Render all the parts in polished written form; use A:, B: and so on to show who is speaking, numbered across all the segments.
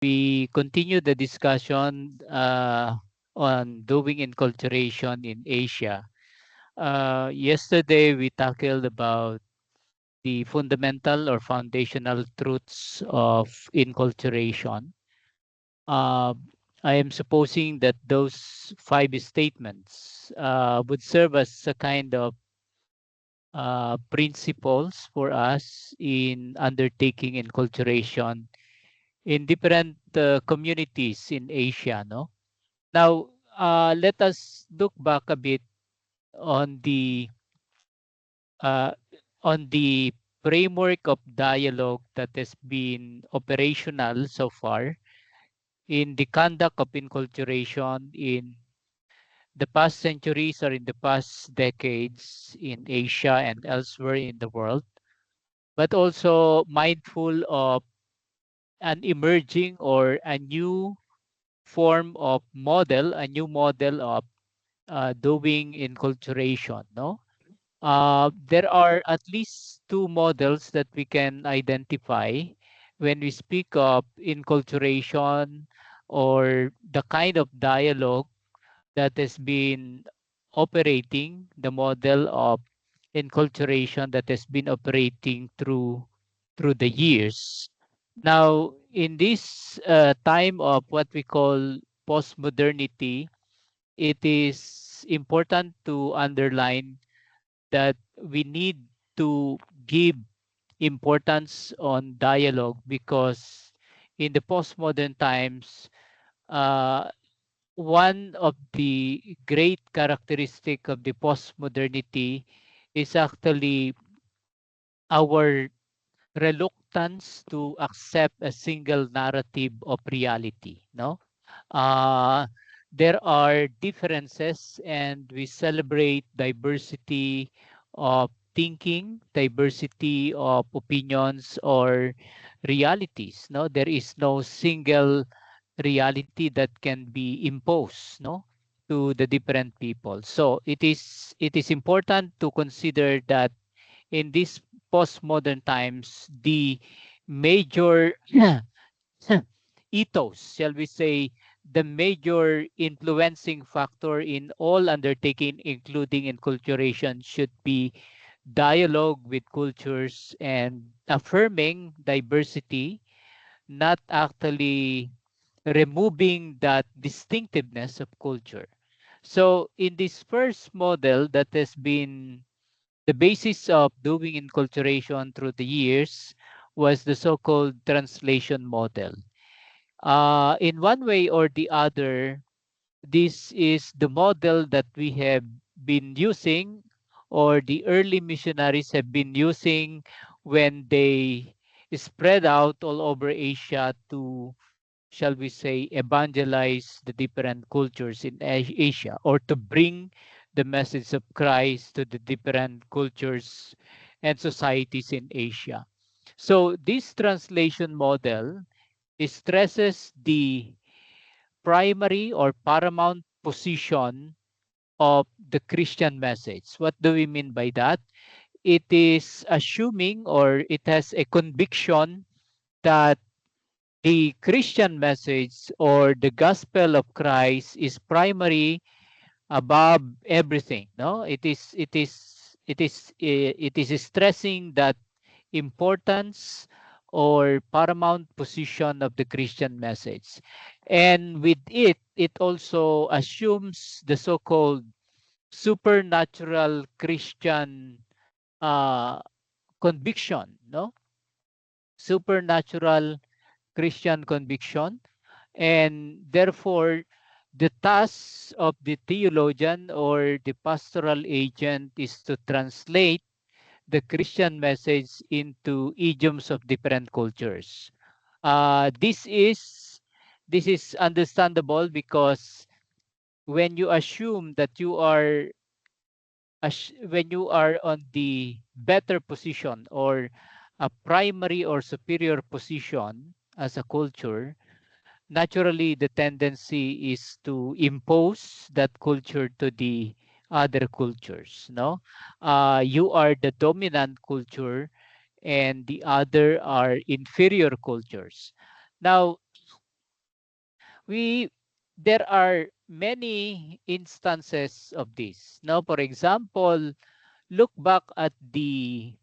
A: we continue the discussion on doing enculturation in Asia. Yesterday, we tackled about the fundamental or foundational truths of enculturation. Uh, I am supposing that those five statements would serve as a kind of principles for us in undertaking enculturation in different communities in Asia, no? Now, let us look back a bit on the uh, framework of dialogue that has been operational so far in the conduct of enculturation in the past centuries or in the past decades in Asia and elsewhere in the world, but also mindful of an emerging or a new form of model, a new model of doing enculturation, no? There are at least two models that we can identify when we speak of enculturation or the kind of dialogue that has been operating, the model of enculturation that has been operating through the years. Now, in this time of what we call postmodernity, it is important to underline that we need to give importance on dialogue because in the postmodern times, uh, one of the great characteristic of the postmodernity is actually our reluctance to accept a single narrative of reality, no? uh, there are differences and we celebrate diversity of thinking, diversity of opinions or realities, no? There is no single reality that can be imposed, no, to the different people. So it is important to consider that in these postmodern times, the major ethos, shall we say, the major influencing factor in all undertaking, including enculturation, should be dialogue with cultures and affirming diversity, not actually removing that distinctiveness of culture. So, in this first model that has been the basis of doing enculturation through the years was the so-called translation model. In one way or the other, this is the model that we have been using or the early missionaries have been using when they spread out all over Asia to, shall we say, evangelize the different cultures in Asia or to bring the message of Christ to the different cultures and societies in Asia. So this translation model stresses the primary or paramount position of the Christian message. What do we mean by that? It is assuming or it has a conviction that the Christian message or the gospel of Christ is primary above everything. No, it is stressing that importance or paramount position of the Christian message. And with it, it also assumes the so-called supernatural Christian uh, conviction, no? Supernatural Christian conviction. And therefore, the task of the theologian or the pastoral agent is to translate the Christian message into idioms of different cultures. This is understandable because when you assume that when you are on the better position or a primary or superior position as a culture, naturally the tendency is to impose that culture to the other cultures, no? You are the dominant culture and the other are inferior cultures. Now, there are many instances of this. Now, for example, look back at the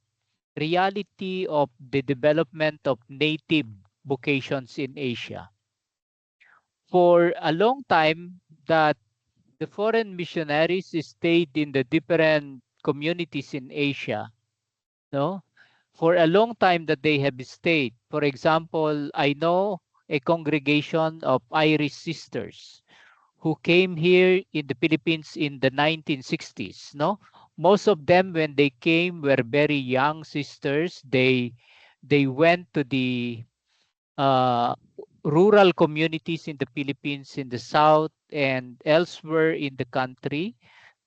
A: reality of the development of native vocations in Asia. For a long time, that the foreign missionaries stayed in the different communities in Asia, no? For a long time that they have stayed. For example, I know a congregation of Irish sisters who came here in the Philippines in the 1960s, no? Most of them, when they came, were very young sisters. They went to the uh, rural communities in the Philippines, in the south and elsewhere in the country,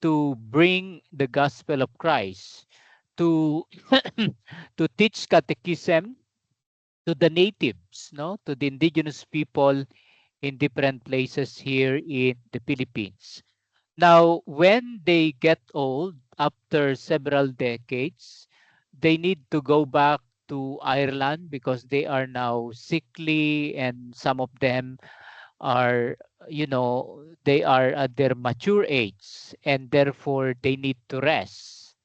A: to bring the gospel of Christ, to to teach catechism to the natives, no, to the indigenous people in different places here in the Philippines. Now, when they get old, after several decades, they need to go back to Ireland because they are now sickly, and some of them are, they are at their mature age, and therefore they need to rest.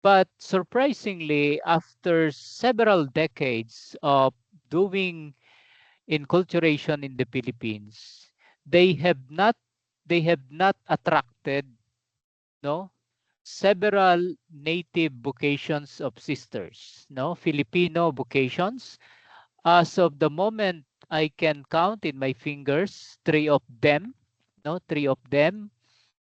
A: But surprisingly, after several decades of doing enculturation in the Philippines, they have not they have not attracted, no, several native vocations of sisters, no, Filipino vocations. As of the moment, I can count in my fingers three of them, no, three of them.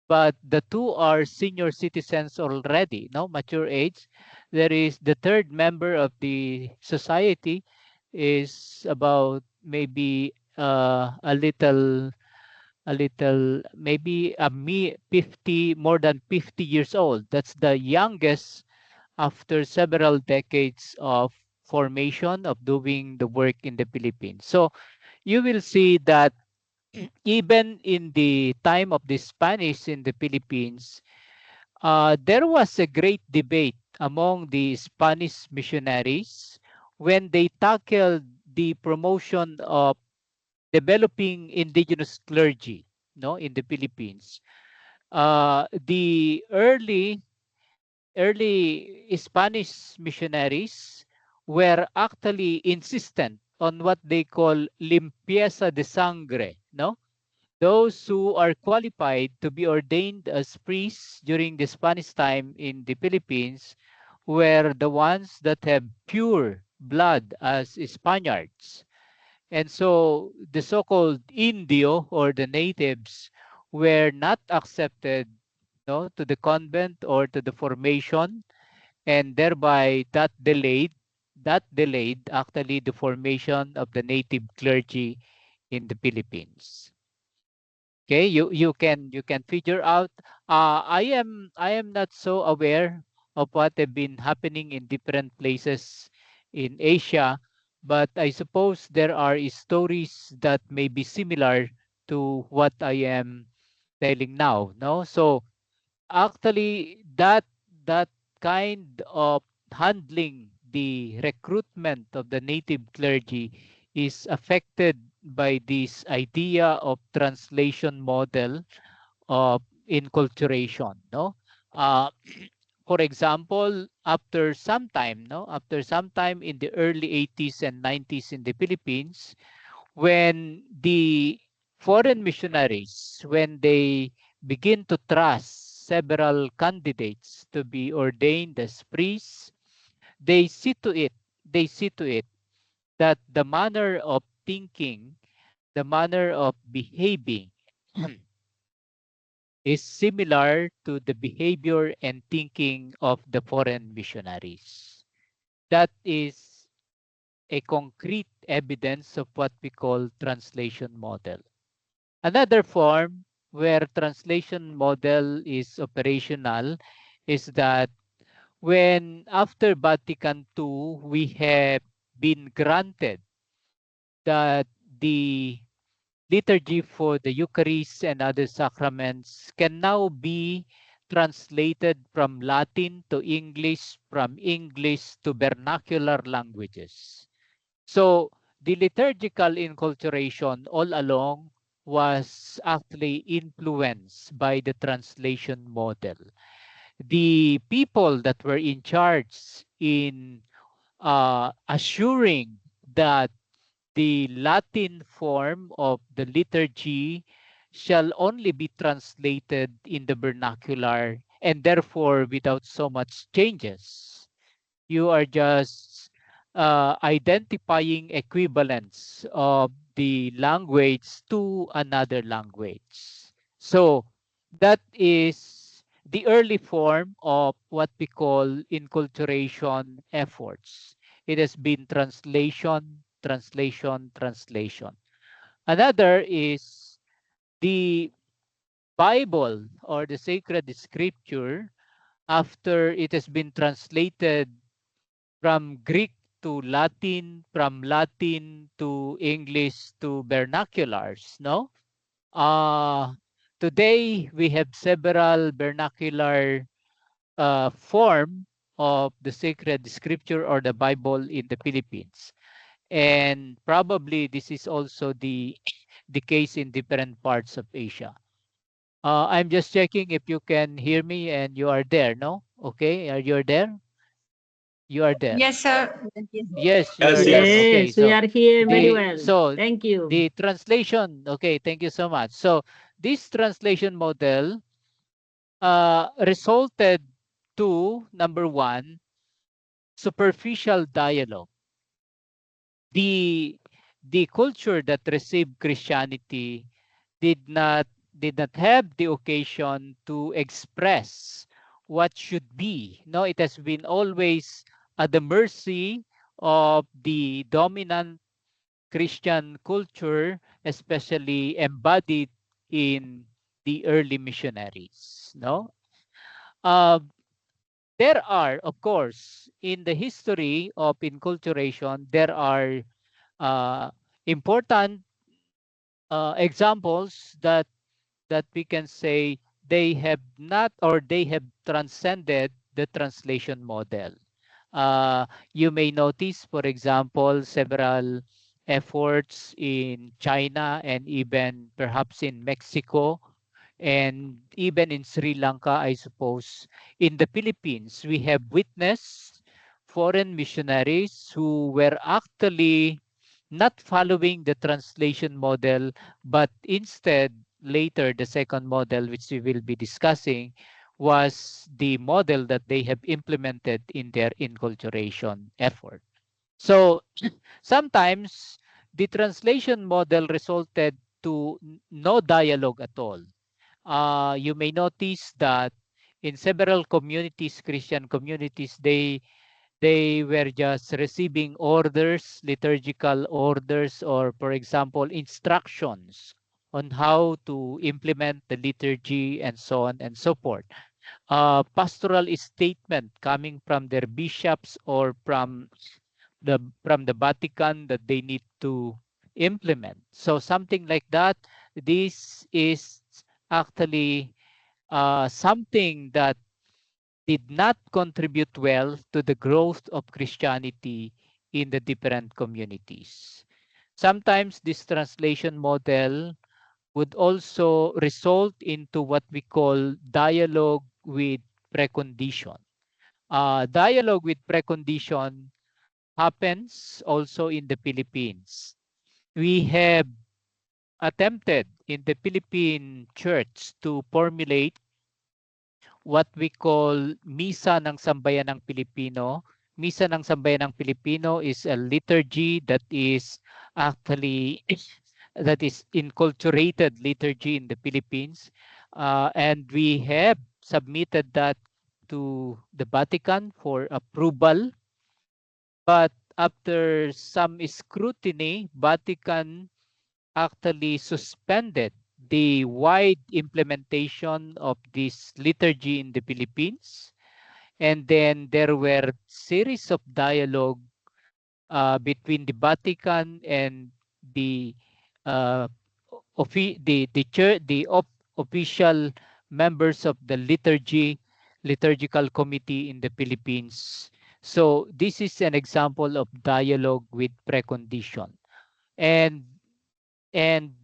A: But the two are senior citizens already, no, mature age. There is the third member of the society is about maybe maybe a me 50, more than 50 years old. That's the youngest after several decades of formation of doing the work in the Philippines. So you will see that even in the time of the Spanish in the Philippines, there was a great debate among the Spanish missionaries when they tackled the promotion of developing indigenous clergy, no, in the Philippines. The early Spanish missionaries were actually insistent on what they call limpieza de sangre, no? Those who are qualified to be ordained as priests during the Spanish time in the Philippines were the ones that have pure blood as Spaniards. And so the so-called Indio, or the natives, were not accepted, no, to the convent or to the formation, and thereby that delayed actually the formation of the native clergy in the Philippines. Okay, you can figure out. I am not so aware of what have been happening in different places in Asia, but I suppose there are stories that may be similar to what I am telling now. No, so actually that kind of handling the recruitment of the native clergy is affected by this idea of translation model of enculturation, no. uh, for example, after some time in the early 80s and 90s in the Philippines, when the foreign missionaries, when they begin to trust several candidates to be ordained as priests, they see to it, they see to it that the manner of thinking, the manner of behaving is similar to the behavior and thinking of the foreign missionaries. That is a concrete evidence of what we call translation model. Another form where translation model is operational is that when after Vatican II, we have been granted that the liturgy for the Eucharist and other sacraments can now be translated from Latin to English, from English to vernacular languages. So the liturgical enculturation all along was actually influenced by the translation model. The people that were in charge in assuring that the Latin form of the liturgy shall only be translated in the vernacular and therefore without so much changes. You are just identifying equivalents of the language to another language. So that is the early form of what we call enculturation efforts. It has been translation, translation, translation. Another is the Bible or the sacred scripture after it has been translated from Greek to Latin, from Latin to English to vernaculars, no? Uh, Today we have several vernacular form of the sacred scripture or the Bible in the Philippines. And probably this is also the case in different parts of Asia. I'm just checking if you can hear me and you are there, no? Okay, are you there? You are there.
B: Yes, sir.
A: Yes, you
C: Yes,
A: are there.
C: yes.
A: Okay,
D: Yes, we
A: so
D: are here very
A: the
D: well.
A: so
D: Thank you.
A: the translation. Okay, thank you so much. So this translation model resulted to number one, superficial dialogue. The the culture that received Christianity did not did not have the occasion to express what should be. No, it has been always at the mercy of the dominant Christian culture, especially embodied in the early missionaries. No, uh, there are, of course, in the history of enculturation, there are uh, important examples that we can say they have not or they have transcended the translation model. You may notice, for example, several efforts in China and even perhaps in Mexico and even in Sri Lanka, I suppose. In the Philippines, we have witnessed foreign missionaries who were actually not following the translation model, but instead, later, the second model, which we will be discussing, was the model that they have implemented in their enculturation effort. So sometimes the translation model resulted to no dialogue at all. You may notice that in several communities, Christian communities, they were just receiving orders, liturgical orders, or for example, instructions on how to implement the liturgy and so on and so forth. Pastoral statement coming from their bishops or from the Vatican that they need to implement. So something like that. This is actually something that did not contribute well to the growth of Christianity in the different communities. Sometimes this translation model would also result into what we call dialogue with precondition. Dialogue with precondition happens also in the Philippines. We have attempted in the Philippine church to formulate what we call Misa ng Sambayan ng Pilipino. Misa ng Sambayan ng Pilipino is a liturgy that is actually that is enculturated liturgy in the Philippines. And we have submitted that to the Vatican for approval. But after some scrutiny, Vatican actually suspended the wide implementation of this liturgy in the Philippines. And then there were series of dialogue between the Vatican and the uh, the church, official members of the liturgical committee in the Philippines. So this is an example of dialogue with precondition. And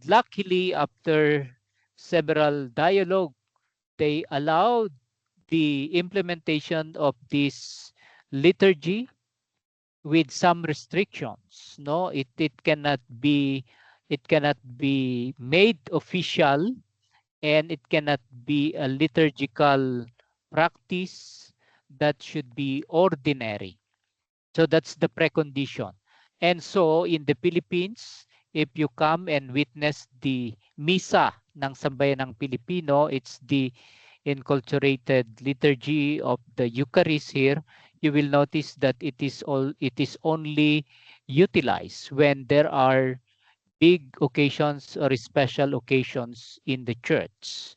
A: luckily, after several dialogue, they allowed the implementation of this liturgy with some restrictions. No, it cannot be, it cannot be made official, and it cannot be a liturgical practice that should be ordinary. So that's the precondition. And so in the Philippines, if you come and witness the misa ng sambayanang Pilipino, it's the enculturated liturgy of the Eucharist here. You will notice that it is only utilized when there are big occasions or special occasions in the church.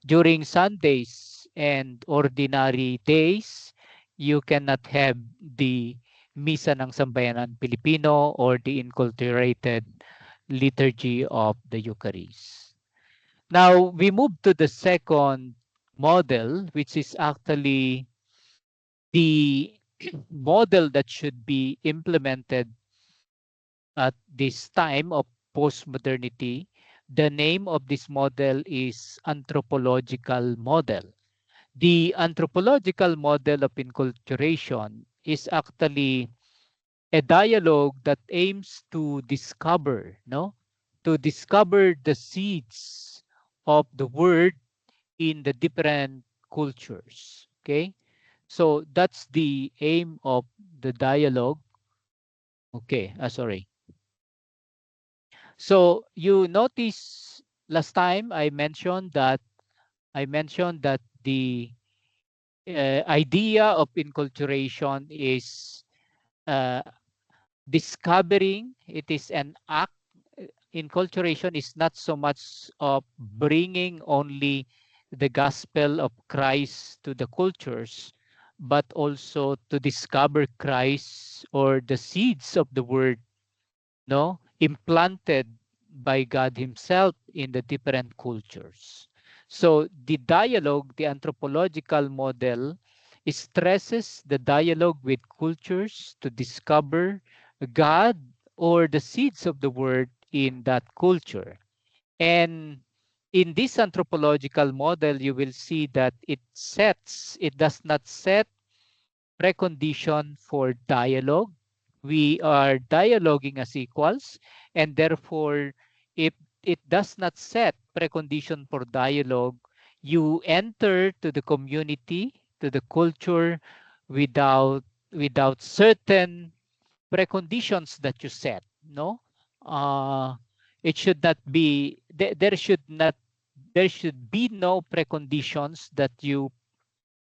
A: During Sundays and ordinary days, you cannot have the Misa ng Sambayanan Pilipino or the inculturated liturgy of the Eucharist. Now, we move to the second model, which is actually the model that should be implemented at this time of postmodernity. The name of this model is anthropological model. The anthropological model of enculturation is actually a dialogue that aims to discover, no, to discover the seeds of the word in the different cultures. Okay, so that's the aim of the dialogue. Okay, sorry. So you notice last time I mentioned that the idea of enculturation is uh, discovering. It is an act. Enculturation is not so much of bringing only the gospel of Christ to the cultures, but also to discover Christ or the seeds of the word, no, implanted by God Himself in the different cultures. So the dialogue, the anthropological model, stresses the dialogue with cultures to discover God or the seeds of the word in that culture. And in this anthropological model, you will see that it does not set precondition for dialogue. We are dialoguing as equals, and therefore, if it does not set precondition for dialogue, you enter to the community, to the culture, without certain preconditions that you set. No, uh, it should not be. There should not. There should be no preconditions that you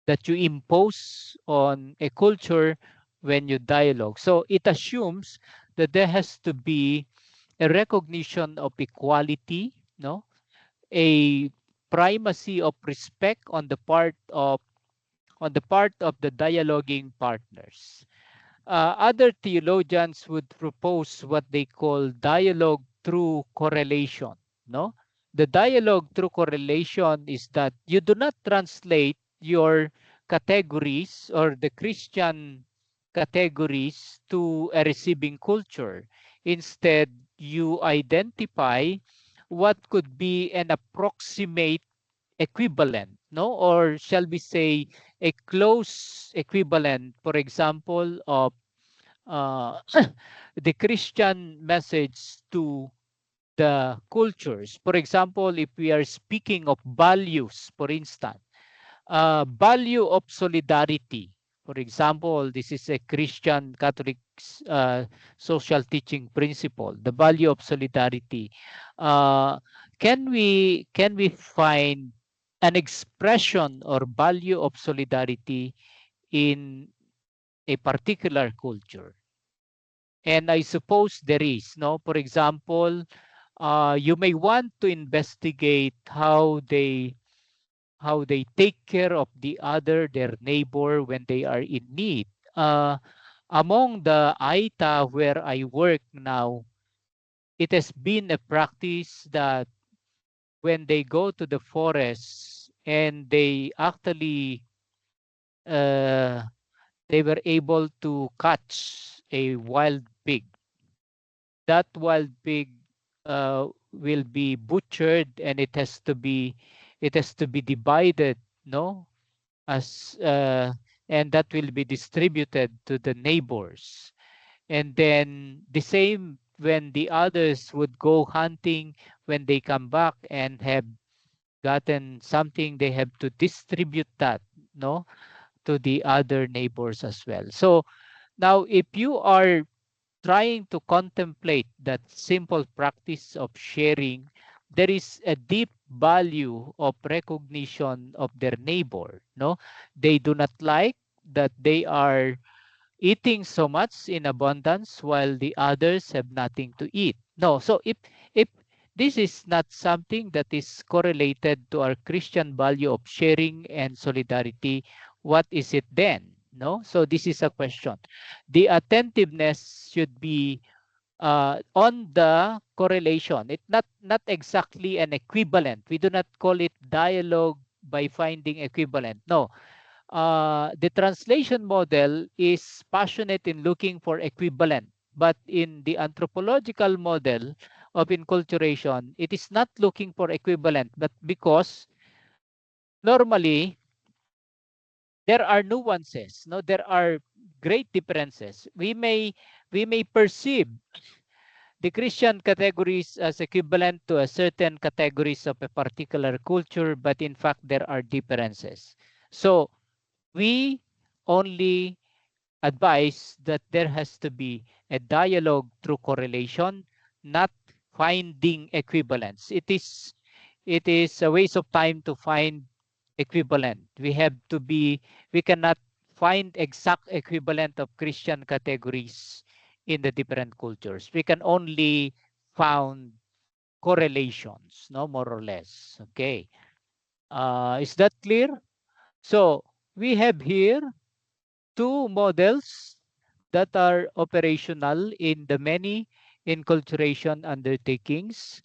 A: impose on a culture when you dialogue. So it assumes that there has to be a recognition of equality, no, a primacy of respect on the part of the dialoguing partners. Other theologians would propose what they call dialogue through correlation. No, the dialogue through correlation is that you do not translate your categories or the Christian categories to a receiving culture. Instead, you identify what could be an approximate equivalent, no, or shall we say a close equivalent, for example, of uh, the Christian message to the cultures. For example, if we are speaking of values, for instance, value of solidarity. For example, this is a Christian Catholic uh, social teaching principle, the value of solidarity. Uh, can we find an expression or value of solidarity in a particular culture? And I suppose there is, no? For example, you may want to investigate how they take care of the other, their neighbor, when they are in need. Uh, Among the Aita where I work now, it has been a practice that when they go to the forest and uh, they were able to catch a wild pig, that wild pig will be butchered, and it has to be divided, no, as and that will be distributed to the neighbors. And then the same when the others would go hunting, when they come back and have gotten something, they have to distribute that, no, to the other neighbors as well. So now if you are trying to contemplate that simple practice of sharing, there is a deep value of recognition of their neighbor, no. They do not like that they are eating so much in abundance while the others have nothing to eat. No, so if this is not something that is correlated to our Christian value of sharing and solidarity, what is it then? No, so this is a question. The attentiveness should be on the correlation. It not exactly an equivalent. We do not call it dialogue by finding equivalent. No, the translation model is passionate in looking for equivalent, but in the anthropological model of enculturation, it is not looking for equivalent, but because normally there are nuances, no, there are great differences. We may perceive the Christian categories as equivalent to a certain categories of a particular culture, but in fact there are differences. So we only advise that there has to be a dialogue through correlation, not finding equivalence. It is a waste of time to find equivalent. We cannot find exact equivalent of Christian categories in the different cultures. We can only found correlations, no, more or less. Okay. Is that clear? So we have here two models that are operational in the many enculturation undertakings.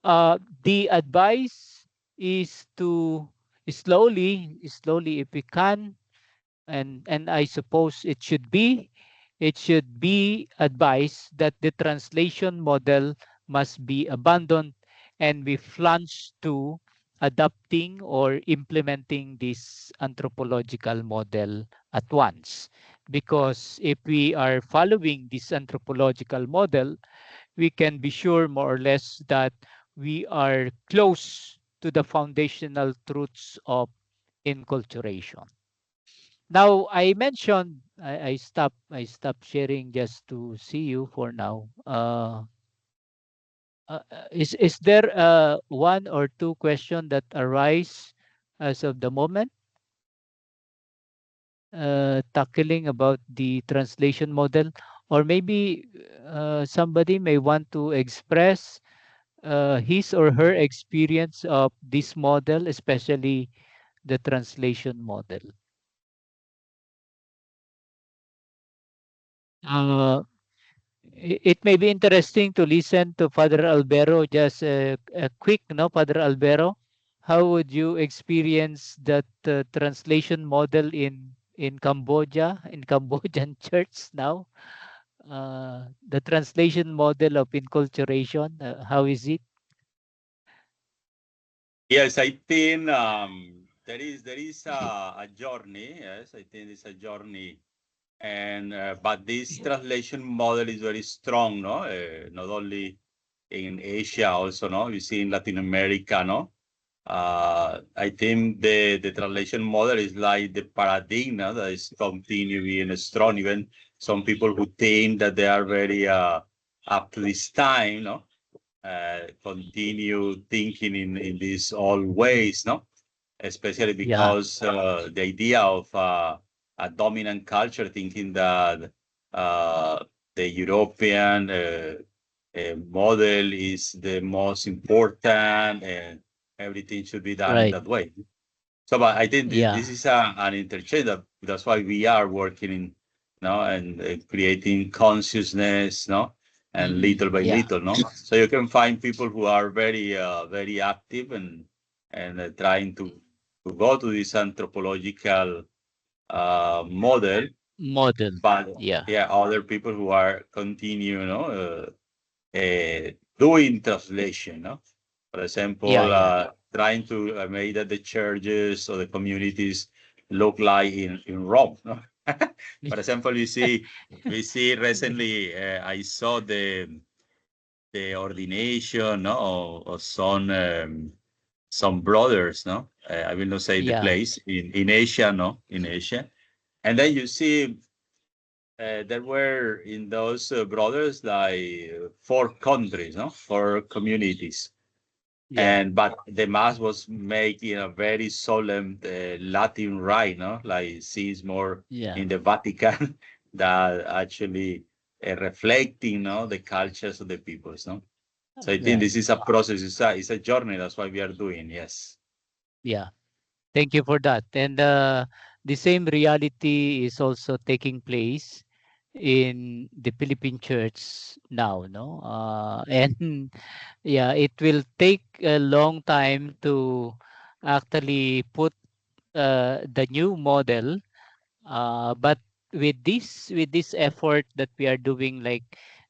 A: The advice is to slowly, if we can, and I suppose it should be advised that the translation model must be abandoned and we plunge to adapting or implementing this anthropological model at once. Because if we are following this anthropological model, we can be sure more or less that we are close to the foundational truths of enculturation. Now I mentioned I stopped sharing just to see you for now. Is there one or two question that arise as of the moment? Tackling about the translation model, or maybe somebody may want to express his or her experience of this model, especially the translation model. Uh, it may be interesting to listen to Father Albero. Just a quick, no, Father Albero, how would you experience that translation model in Cambodia, in Cambodian church now? The translation model of enculturation, how is it?
B: Yes, I think there is a journey. Yes, I think it's a journey, and but this translation model is very strong, no? Not only in Asia, also, no? You see in Latin America, no? I think the translation model is like the paradigm, no? That is continue being strong. Even some people who think that they are very up to this time, no? Continue thinking in these old ways, no? Especially
A: Yeah,
B: because the idea of a dominant culture thinking that the European model is the most important and everything should be done in
A: right.
B: that way. So, but I think
A: Yeah.
B: this is an interchange. That's why we are working in, and creating consciousness, and little by
A: Yeah.
B: little, So you can find people who are very, very active and trying to go to this anthropological model,
A: Model.
B: but
A: Yeah.
B: yeah, other people who are continue, doing translation, no? For example,
A: Yeah.
B: trying to make that the churches or the communities look like in Rome, no? For example, we see recently, I saw the ordination, no, of some brothers, no? I will not say the
A: Yeah.
B: place in Asia, no, in Asia, and then you see there were in those brothers like 4 countries, no, 4 communities,
A: Yeah.
B: and but the mass was made in a very solemn Latin rite, no, like seems more
A: Yeah.
B: in the Vatican that actually reflecting, no, the cultures of the peoples, no. So I think
A: Right.
B: this is a process, it's a journey. That's what we are doing. Yes.
A: Yeah. Thank you for that. And the same reality is also taking place in the Philippine church now, no? And yeah, it will take a long time to actually put the new model. But with this effort that we are doing, like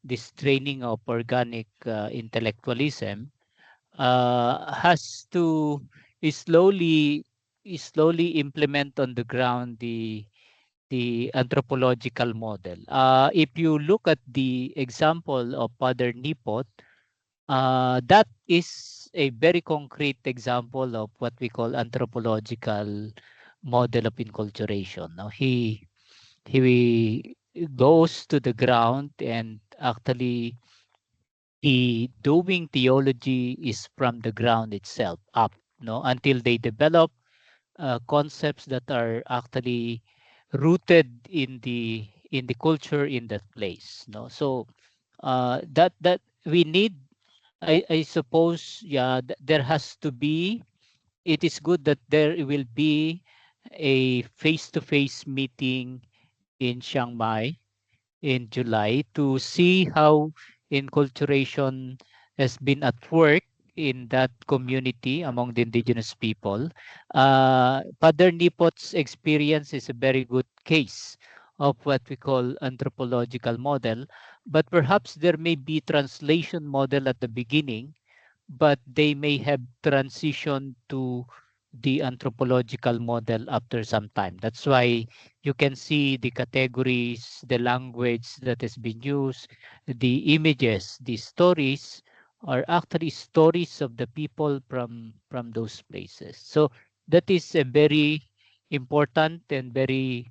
A: this training of organic intellectualism, has to slowly slowly implement on the ground the anthropological model. If you look at the example of Father Nipot, that is a very concrete example of what we call anthropological model of enculturation. Now he goes to the ground and actually the doing theology is from the ground itself up, no, until they develop concepts that are actually rooted in the culture in that place, no. So that we need, I suppose, yeah, there has to be, it is good that there will be a face-to-face meeting in Chiang Mai in July to see how enculturation has been at work in that community among the indigenous people. Father Nipot's experience is a very good case of what we call anthropological model, but perhaps there may be translation model at the beginning, but they may have transitioned to the anthropological model after some time. That's why you can see the categories, the language that has been used, the images, the stories are actually stories of the people from those places. So that is a very important and very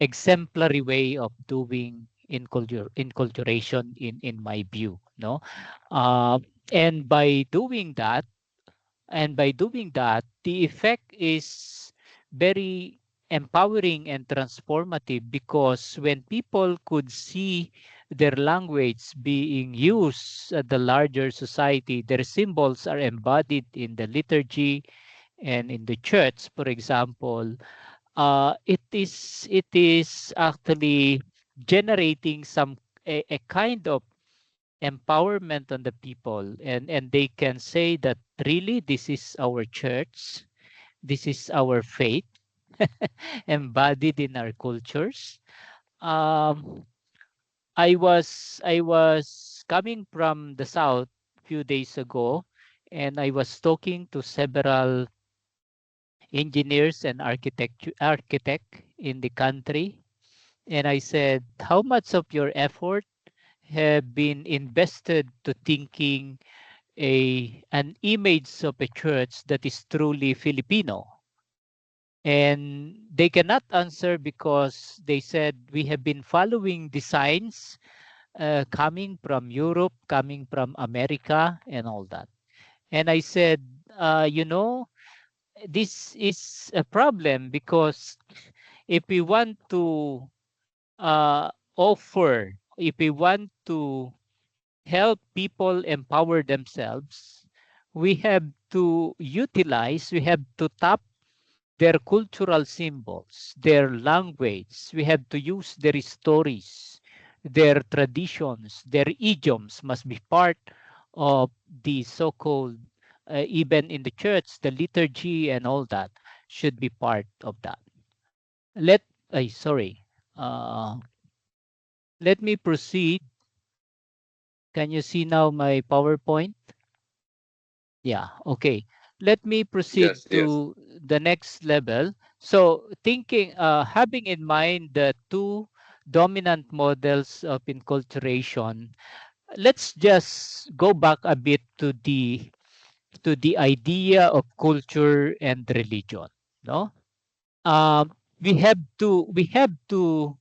A: exemplary way of doing enculturation in my view, no. uh, and by doing that the effect is very empowering and transformative, because when people could see their language being used at the larger society, their symbols are embodied in the liturgy and in the church, for example, it is actually generating a kind of empowerment on the people, and they can say that really this is our church, this is our faith embodied in our cultures. Um i was i was coming from the south few days ago, and I was talking to several engineers and architect in the country, and I said, how much of your effort have been invested to thinking an image of a church that is truly Filipino? And they cannot answer, because they said we have been following designs coming from Europe, coming from America, and all that. And I said, this is a problem, because if we want to if we want to help people empower themselves, we have to tap their cultural symbols, their language. We have to use their stories, their traditions, their idioms must be part of the so-called, even in the church, the liturgy and all that should be part of that. Let, sorry, uh, let me proceed Can you see now my PowerPoint? Yeah, okay. Let me proceed
B: Yes, yes.
A: to the next level. So having in mind the two dominant models of enculturation, let's just go back a bit to the idea of culture and religion. No, um, we have to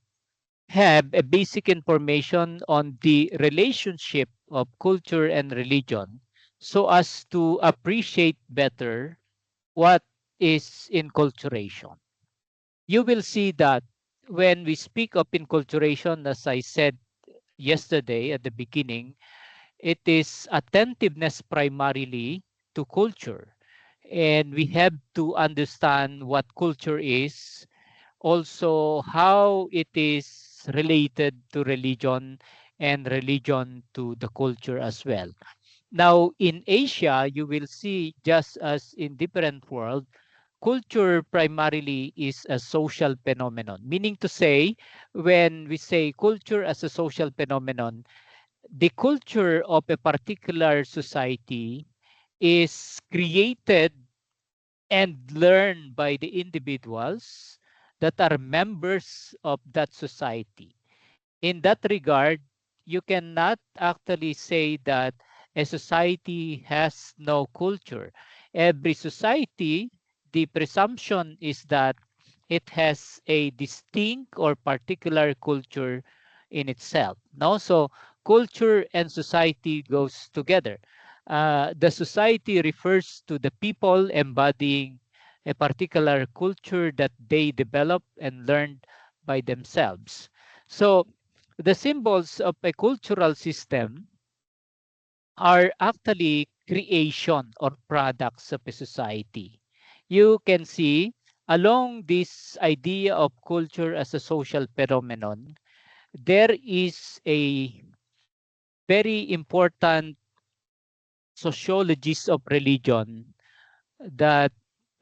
A: have a basic information on the relationship of culture and religion so as to appreciate better what is enculturation. You will see that when we speak of enculturation, as I said yesterday at the beginning, it is attentiveness primarily to culture. And we have to understand what culture is, also how it is related to religion and religion to the culture as well. Now, in Asia, you will see just as in different world, culture primarily is a social phenomenon. Meaning to say, when we say culture as a social phenomenon, the culture of a particular society is created and learned by the individuals that are members of that society. In that regard, you cannot actually say that a society has no culture. Every society, the presumption is that it has a distinct or particular culture in itself. No, so culture and society goes together. The society refers to the people embodying a particular culture that they develop and learn by themselves. So the symbols of a cultural system are actually creation or products of a society. You can see along this idea of culture as a social phenomenon, there is a very important sociologist of religion that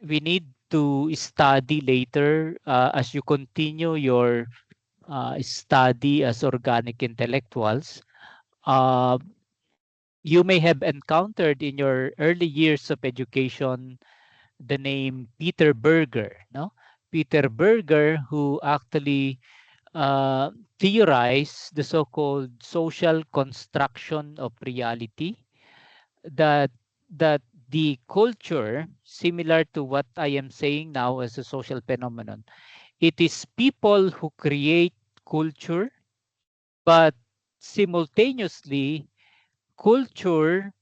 A: we need to study later as you continue your study as organic intellectuals. Uh, you may have encountered in your early years of education the name Peter Berger, no? Peter Berger, who actually uh, theorized the so-called social construction of reality, that that the culture, similar to what I am saying now as a social phenomenon, it is people who create culture, but simultaneously culture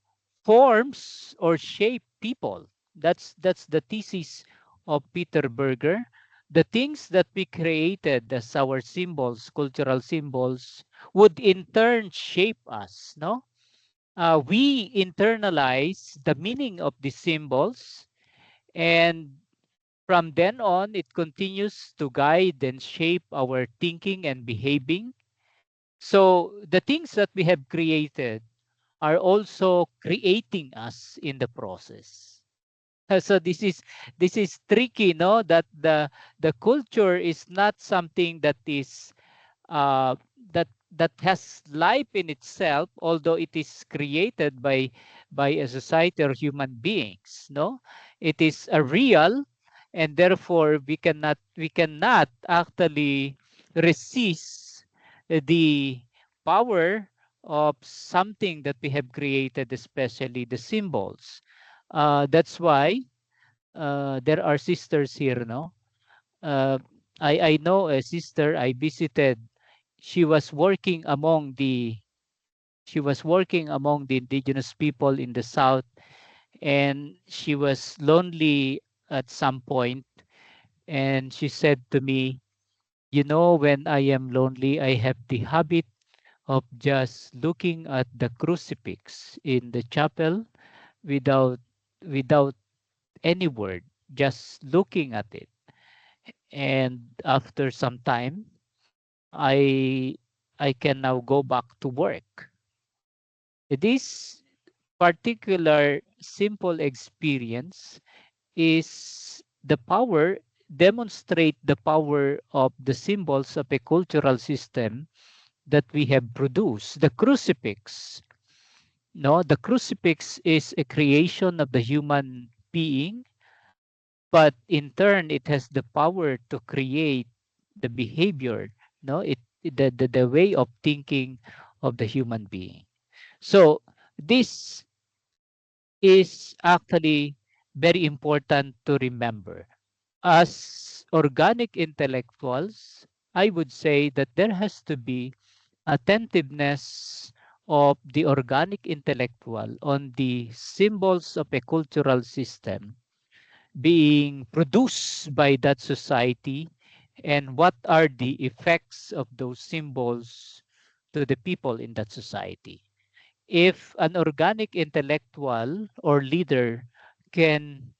A: forms or shape people. That's the thesis of Peter Berger. The things that we created as our symbols, cultural symbols, would in turn shape us. No, we internalize the meaning of the symbols, and from then on, it continues to guide and shape our thinking and behaving. So the things that we have created are also creating us in the process. So this is tricky, no? That the culture is not something that is uh, that has life in itself, although it is created by a society or human beings. No, it is a real, and therefore we cannot actually resist the power of something that we have created, especially the symbols. That's why there are sisters here, no? Uh, I know a sister I visited. She was working among the indigenous people in the south, and she was lonely at some point, and she said to me, when I am lonely, I have the habit of just looking at the crucifix in the chapel without without any word, just looking at it. And after some time, I I can now go back to work. This particular simple experience is the power demonstrate the power of the symbols of a cultural system that we have produced. The crucifix. No, the crucifix is a creation of the human being, but in turn it has the power to create the behavior, no, the way of thinking of the human being. So this is actually very important to remember. As organic intellectuals, I would say that there has to be attentiveness of the organic intellectual on the symbols of a cultural system being produced by that society, and what are the effects of those symbols to the people in that society. If an organic intellectual or leader can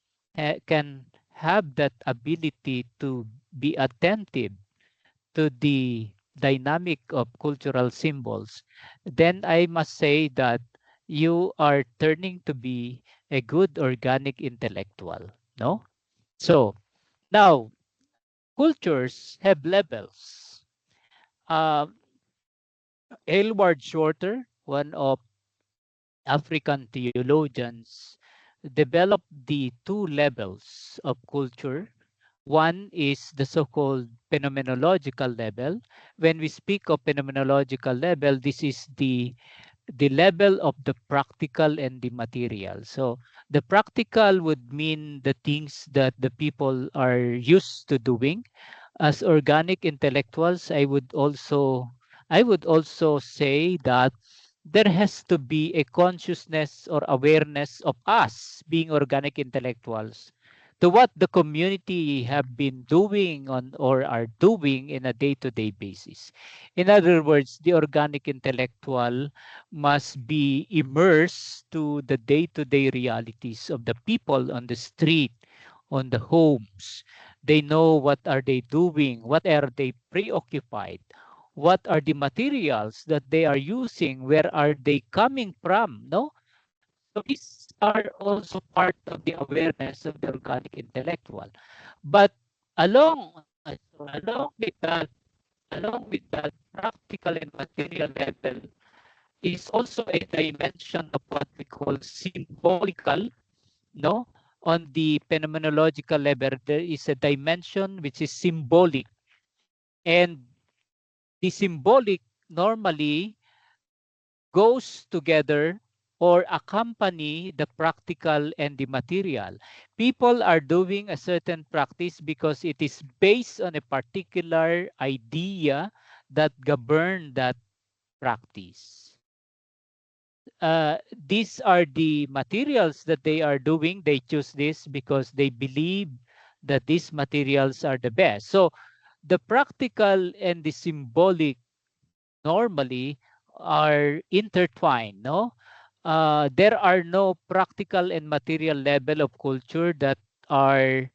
A: can have that ability to be attentive to the dynamic of cultural symbols, then I must say that you are turning to be a good organic intellectual. No? So now cultures have levels. Uh, Aylward Shorter, one of African theologians, developed the two levels of culture. One is the so-called phenomenological level. When we speak of phenomenological level, this is the level of the practical and the material. So the practical would mean the things that the people are used to doing. As organic intellectuals, I would also say that there has to be a consciousness or awareness of us being organic intellectuals to what the community have been doing on or are doing in a day-to-day basis. In other words, the organic intellectual must be immersed to the day-to-day realities of the people on the street, on the homes. They know what are they doing, what are they preoccupied, what are the materials that they are using, where are they coming from, no? So these are also part of the awareness of the organic intellectual. But along with that practical and material level is also a dimension of what we call symbolical, no? On the phenomenological level, there is a dimension which is symbolic. And the symbolic normally goes together or accompany the practical and the material. People are doing a certain practice because it is based on a particular idea that govern that practice. These are the materials that they are doing. They choose this because they believe that these materials are the best. So the practical and the symbolic normally are intertwined, no? There are no practical and material level of culture that are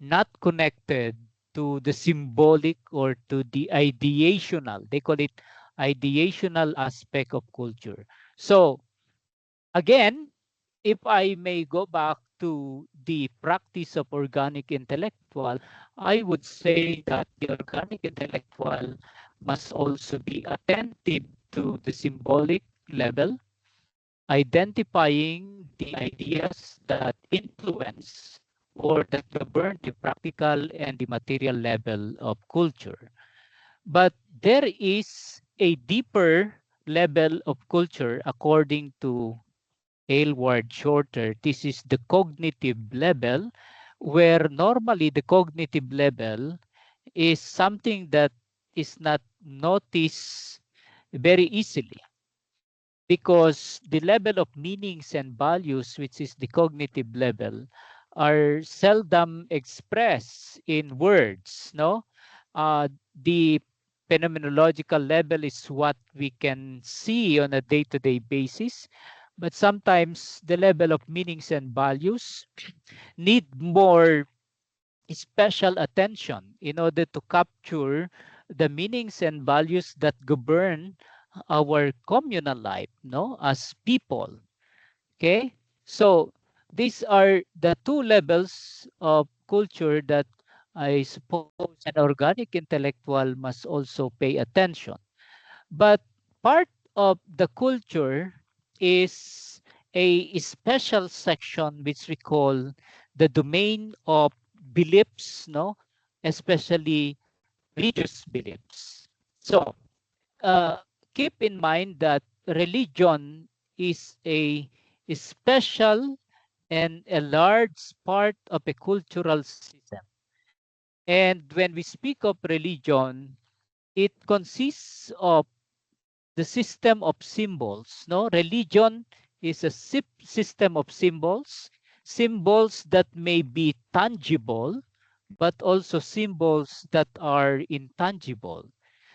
A: not connected to the symbolic or to the ideational. They call it ideational aspect of culture. So again, if I may go back to the practice of organic intellectual, I would say that the organic intellectual must also be attentive to the symbolic level, identifying the ideas that influence or that govern the practical and the material level of culture. But there is a deeper level of culture according to Aylward Shorter. This is the cognitive level, where normally the cognitive level is something that is not noticed very easily because the level of meanings and values, which is the cognitive level, are seldom expressed in words. No, the phenomenological level is what we can see on a day-to-day basis, but sometimes the level of meanings and values need more special attention in order to capture the meanings and values that govern our communal life, no, as people. Okay, so these are the two levels of culture that I suppose an organic intellectual must also pay attention. But part of the culture is a special section which we call the domain of beliefs, no, especially religious beliefs. So keep in mind that religion is a special and a large part of a cultural system. And when we speak of religion, it consists of the system of symbols. No, religion is a system of symbols, symbols that may be tangible, but also symbols that are intangible.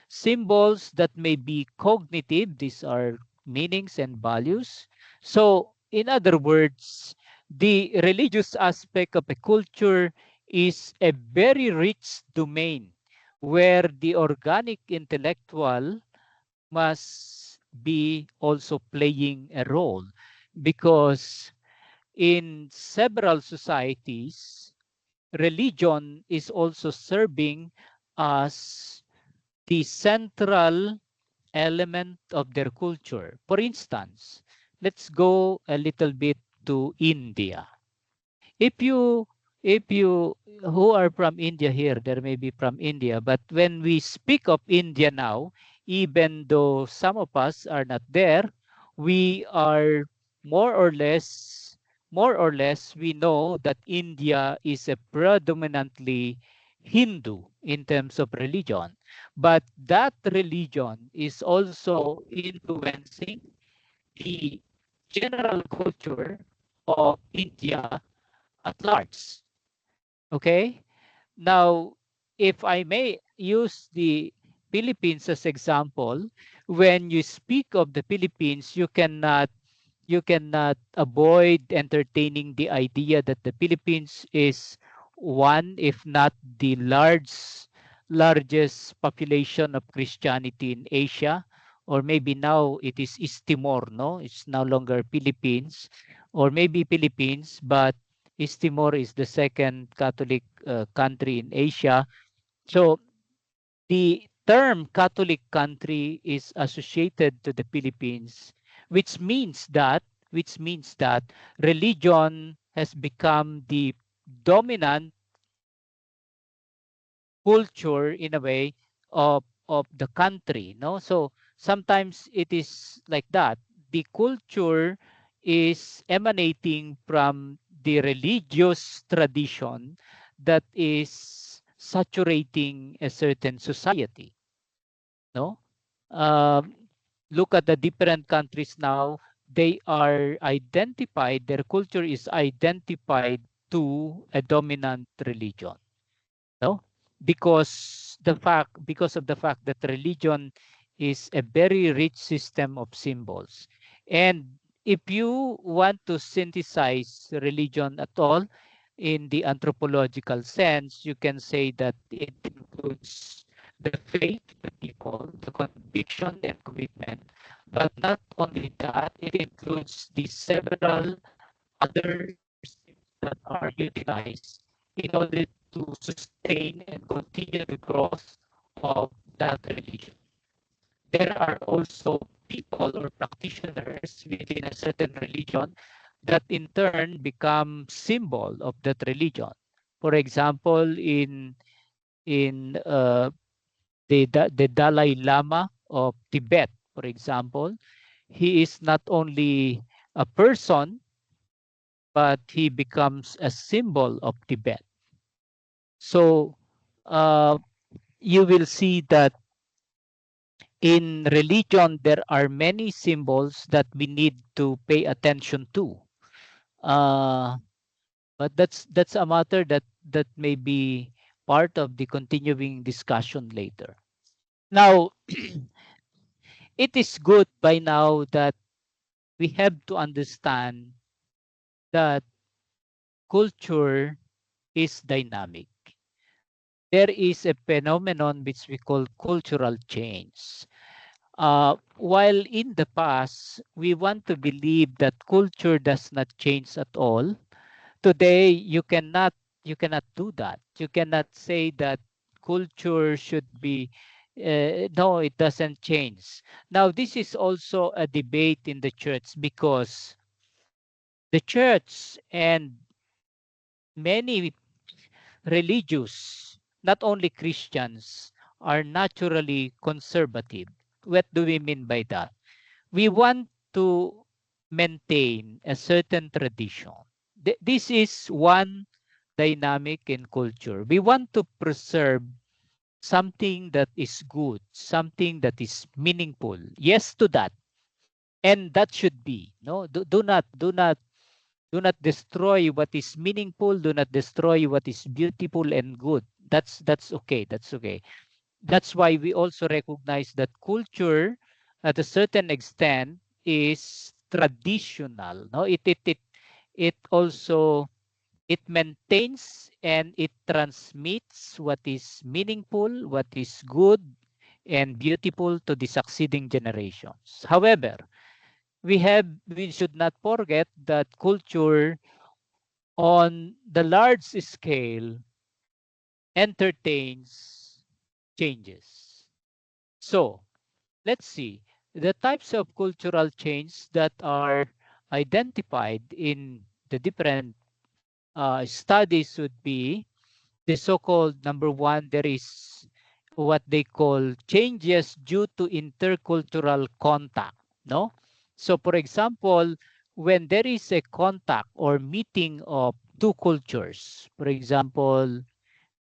A: Symbols that may be cognitive, these are meanings and values. So, in other words, the religious aspect of a culture is a very rich domain where the organic intellectual must be also playing a role, because in several societies, religion is also serving as the central element of their culture. For instance, let's go a little bit to India. If you who are from India here, there may be from India, but when we speak of India now, even though some of us are not there, we are more or less we know that India is a predominantly Hindu in terms of religion. But that religion is also influencing the general culture of India at large. Okay? Now, if I may use the Philippines as example, when you speak of the Philippines, you cannot avoid entertaining the idea that the Philippines is one, if not the largest population of Christianity in Asia, or maybe now it is East Timor, no? It's no longer Philippines, or maybe Philippines, but East Timor is the second Catholic country in Asia. So the term Catholic country is associated to the Philippines, which means that religion has become the dominant culture in a way of the country, no? So sometimes it is like that. The culture is emanating from the religious tradition that is saturating a certain society, no? um, Look at the different countries now. They are identified, their culture is identified to a dominant religion, no? Because of the fact that religion is a very rich system of symbols. And if you want to synthesize religion at all in the anthropological sense, you can say that it includes the faith of the people, the conviction and commitment, but not only that, it includes the several other systems that are utilized in order to sustain and continue the growth of that religion. There are also people or practitioners within a certain religion that in turn become symbol of that religion. For example, in the Dalai Lama of Tibet, for example, he is not only a person, but he becomes a symbol of Tibet. So uh, you will see that in religion there are many symbols that we need to pay attention to. Uh, but that's a matter that may be part of the continuing discussion later. Now, it is good by now that we have to understand that culture is dynamic. There is a phenomenon which we call cultural change. While in the past, we want to believe that culture does not change at all, today you cannot do that. You cannot say that culture should be No, it doesn't change. Now, this is also a debate in the church because the church and many religious, not only Christians, are naturally conservative. What do we mean by that? We want to maintain a certain tradition. This is one dynamic in culture. We want to preserve something that is good, something that is meaningful. Yes to that. And that should be. No, do not destroy what is meaningful, do not destroy what is beautiful and good. That's okay. That's okay. That's why we also recognize that culture at a certain extent is traditional. No, it also it maintains and it transmits what is meaningful, what is good and beautiful to the succeeding generations. However, we should not forget that culture on the large scale entertains changes. So let's see the types of cultural change that are identified in the different studies would be the so-called number one, there is what they call changes due to intercultural contact. No? So for example, when there is a contact or meeting of two cultures, for example,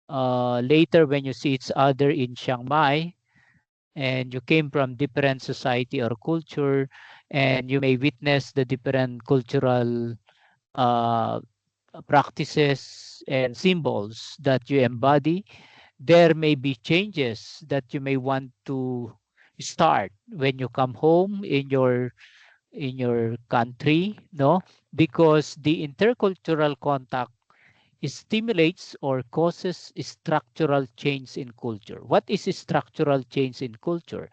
A: later when you see each other in Chiang Mai and you came from different society or culture and you may witness the different cultural uh, practices and symbols that you embody, there may be changes that you may want to start when you come home in your country, no, because the intercultural contact stimulates or causes structural change in culture. What is structural change in culture?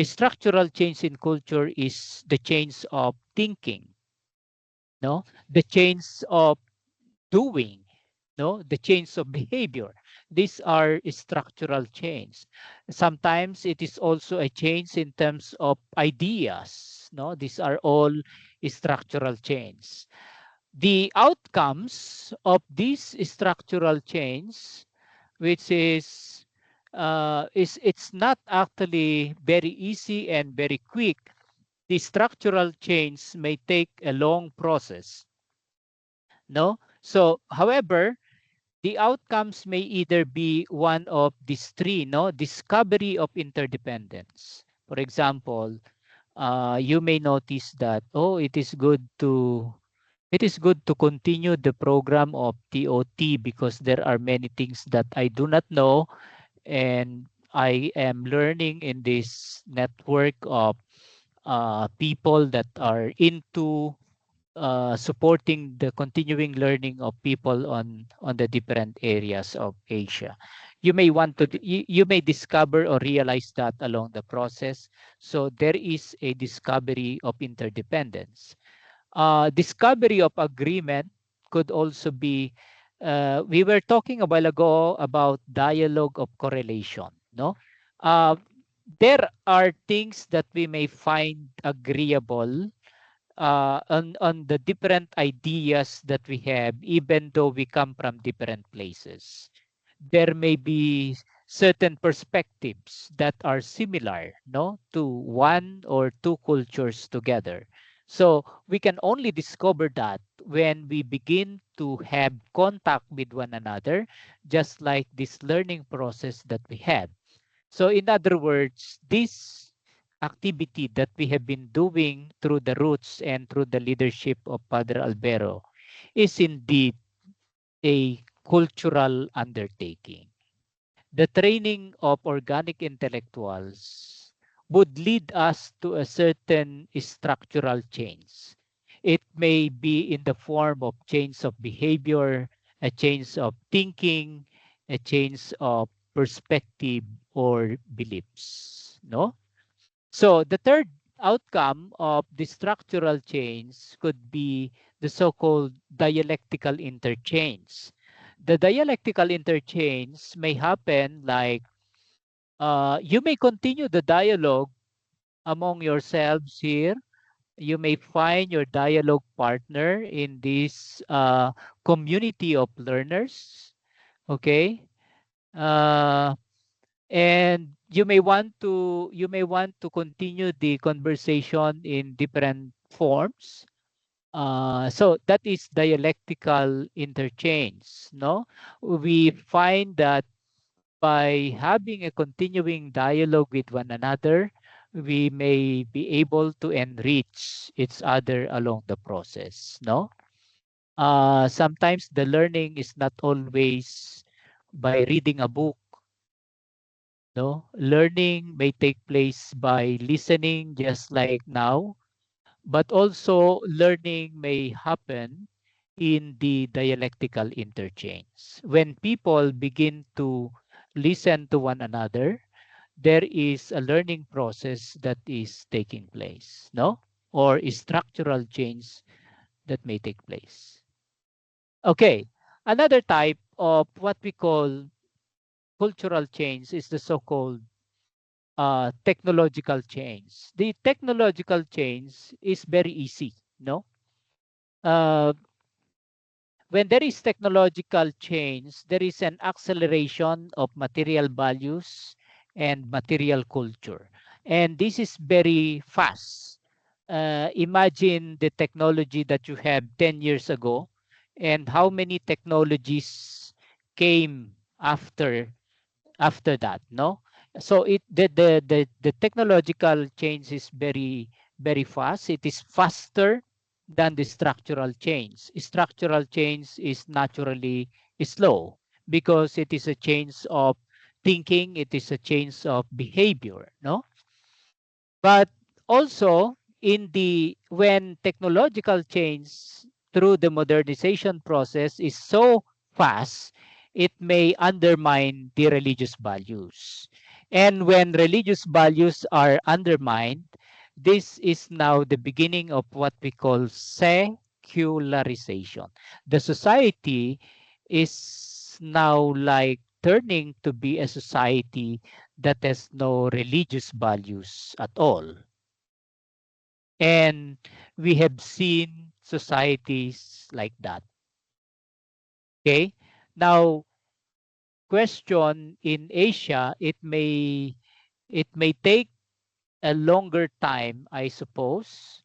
A: Structural change in culture is the change of thinking, no, the change of doing, no, the change of behavior. These are structural change. Sometimes it is also a change in terms of ideas, no, these are all structural change. The outcomes of this structural change, which is it's not actually very easy and very quick. The structural change may take a long process, no. So however, the outcomes may either be one of these three, no, discovery of interdependence. For example, you may notice that, oh, it is good to continue the program of TOT because there are many things that I do not know and I am learning in this network of people that are into supporting the continuing learning of people on the different areas of Asia. You may want to you may discover or realize that along the process. So there is a discovery of interdependence. Discovery of agreement could also be. We were talking a while ago about dialogue of correlation. No, uh, there are things that we may find agreeable on the different ideas that we have, even though we come from different places. There may be certain perspectives that are similar, no, to one or two cultures together. So we can only discover that when we begin to have contact with one another, just like this learning process that we had. So in other words, this activity that we have been doing through the roots and through the leadership of Padre Albero is indeed a cultural undertaking. The training of organic intellectuals would lead us to a certain structural change. It may be in the form of change of behavior, a change of thinking, a change of perspective or beliefs. No? So the third outcome of the structural change could be the so-called dialectical interchange. The dialectical interchange may happen like You may continue the dialogue among yourselves here. You may find your dialogue partner in this community of learners. Okay. Uh, and you may want to continue the conversation in different forms. So that is dialectical interchange. No, we find that by having a continuing dialogue with one another, we may be able to enrich each other along the process. No, sometimes the learning is not always by reading a book. No, learning may take place by listening, just like now, but also learning may happen in the dialectical interchange. When people begin to listen to one another, there is a learning process that is taking place, no? Or a structural change that may take place. Okay, another type of what we call cultural change is the so-called technological change. The technological change is very easy, no? Uh, when there is technological change, there is an acceleration of material values and material culture. And this is very fast. Imagine the technology that you have 10 years ago and how many technologies came after that, no? So the technological change is very fast. It is faster than the structural change. Structural change is naturally slow because it is a change of thinking, it is a change of behavior, no? But also in the when technological change through the modernization process is so fast, it may undermine the religious values. And when religious values are undermined, this is now the beginning of what we call secularization. The society is now like turning to be a society that has no religious values at all. And we have seen societies like that. Okay. Now, question in Asia, it may take a longer time, I suppose,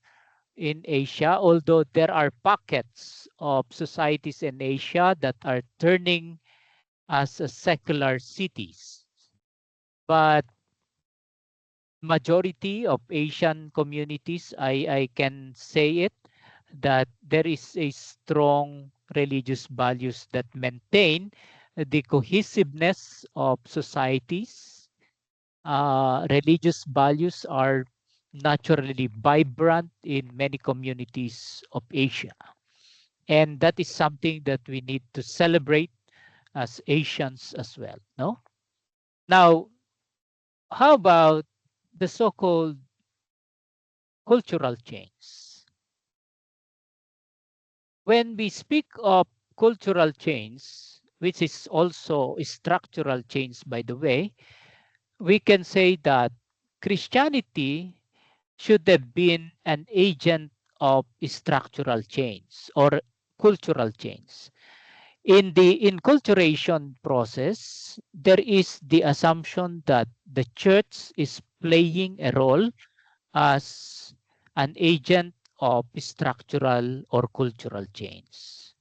A: in Asia, although there are pockets of societies in Asia that are turning as a secular cities. But majority of Asian communities, I can say it, that there is a strong religious values that maintain the cohesiveness of societies. Religious values are naturally vibrant in many communities of Asia. And that is something that we need to celebrate as Asians as well. No? Now, how about the so-called cultural change? When we speak of cultural change, which is also a structural change, by the way, we can say that Christianity should have been an agent of structural change or cultural change. In the enculturation process, there is the assumption that the church is playing a role as an agent of structural or cultural change.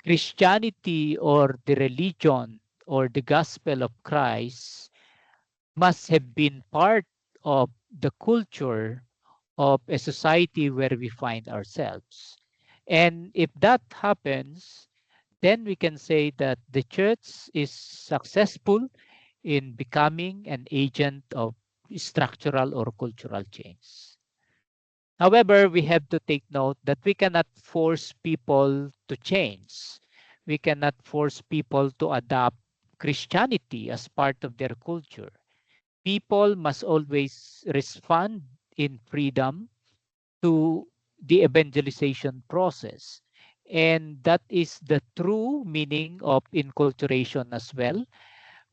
A: Christianity or the religion or the gospel of Christ must have been part of the culture of a society where we find ourselves. And if that happens, then we can say that the church is successful in becoming an agent of structural or cultural change. However, we have to take note that we cannot force people to change. We cannot force people to adopt Christianity as part of their culture. People must always respond in freedom to the evangelization process. And that is the true meaning of enculturation as well.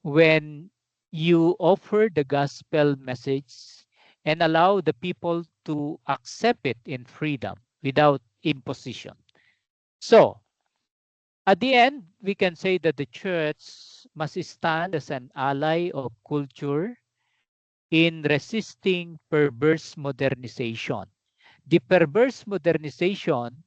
A: When you offer the gospel message and allow the people to accept it in freedom without imposition. So, at the end, we can say that the church must stand as an ally of culture in resisting perverse modernization. The perverse modernization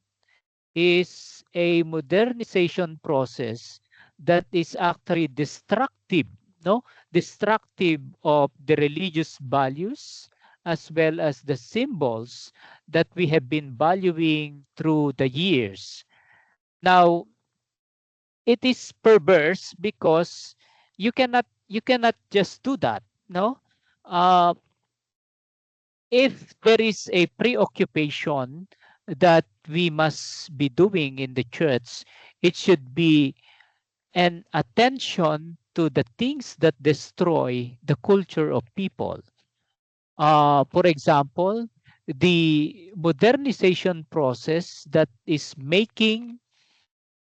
A: is a modernization process that is actually destructive, no? Destructive of the religious values as well as the symbols that we have been valuing through the years. Now, it is perverse because you cannot just do that, no? Uh, if there is a preoccupation that we must be doing in the church, it should be an attention to the things that destroy the culture of people. For example, the modernization process that is making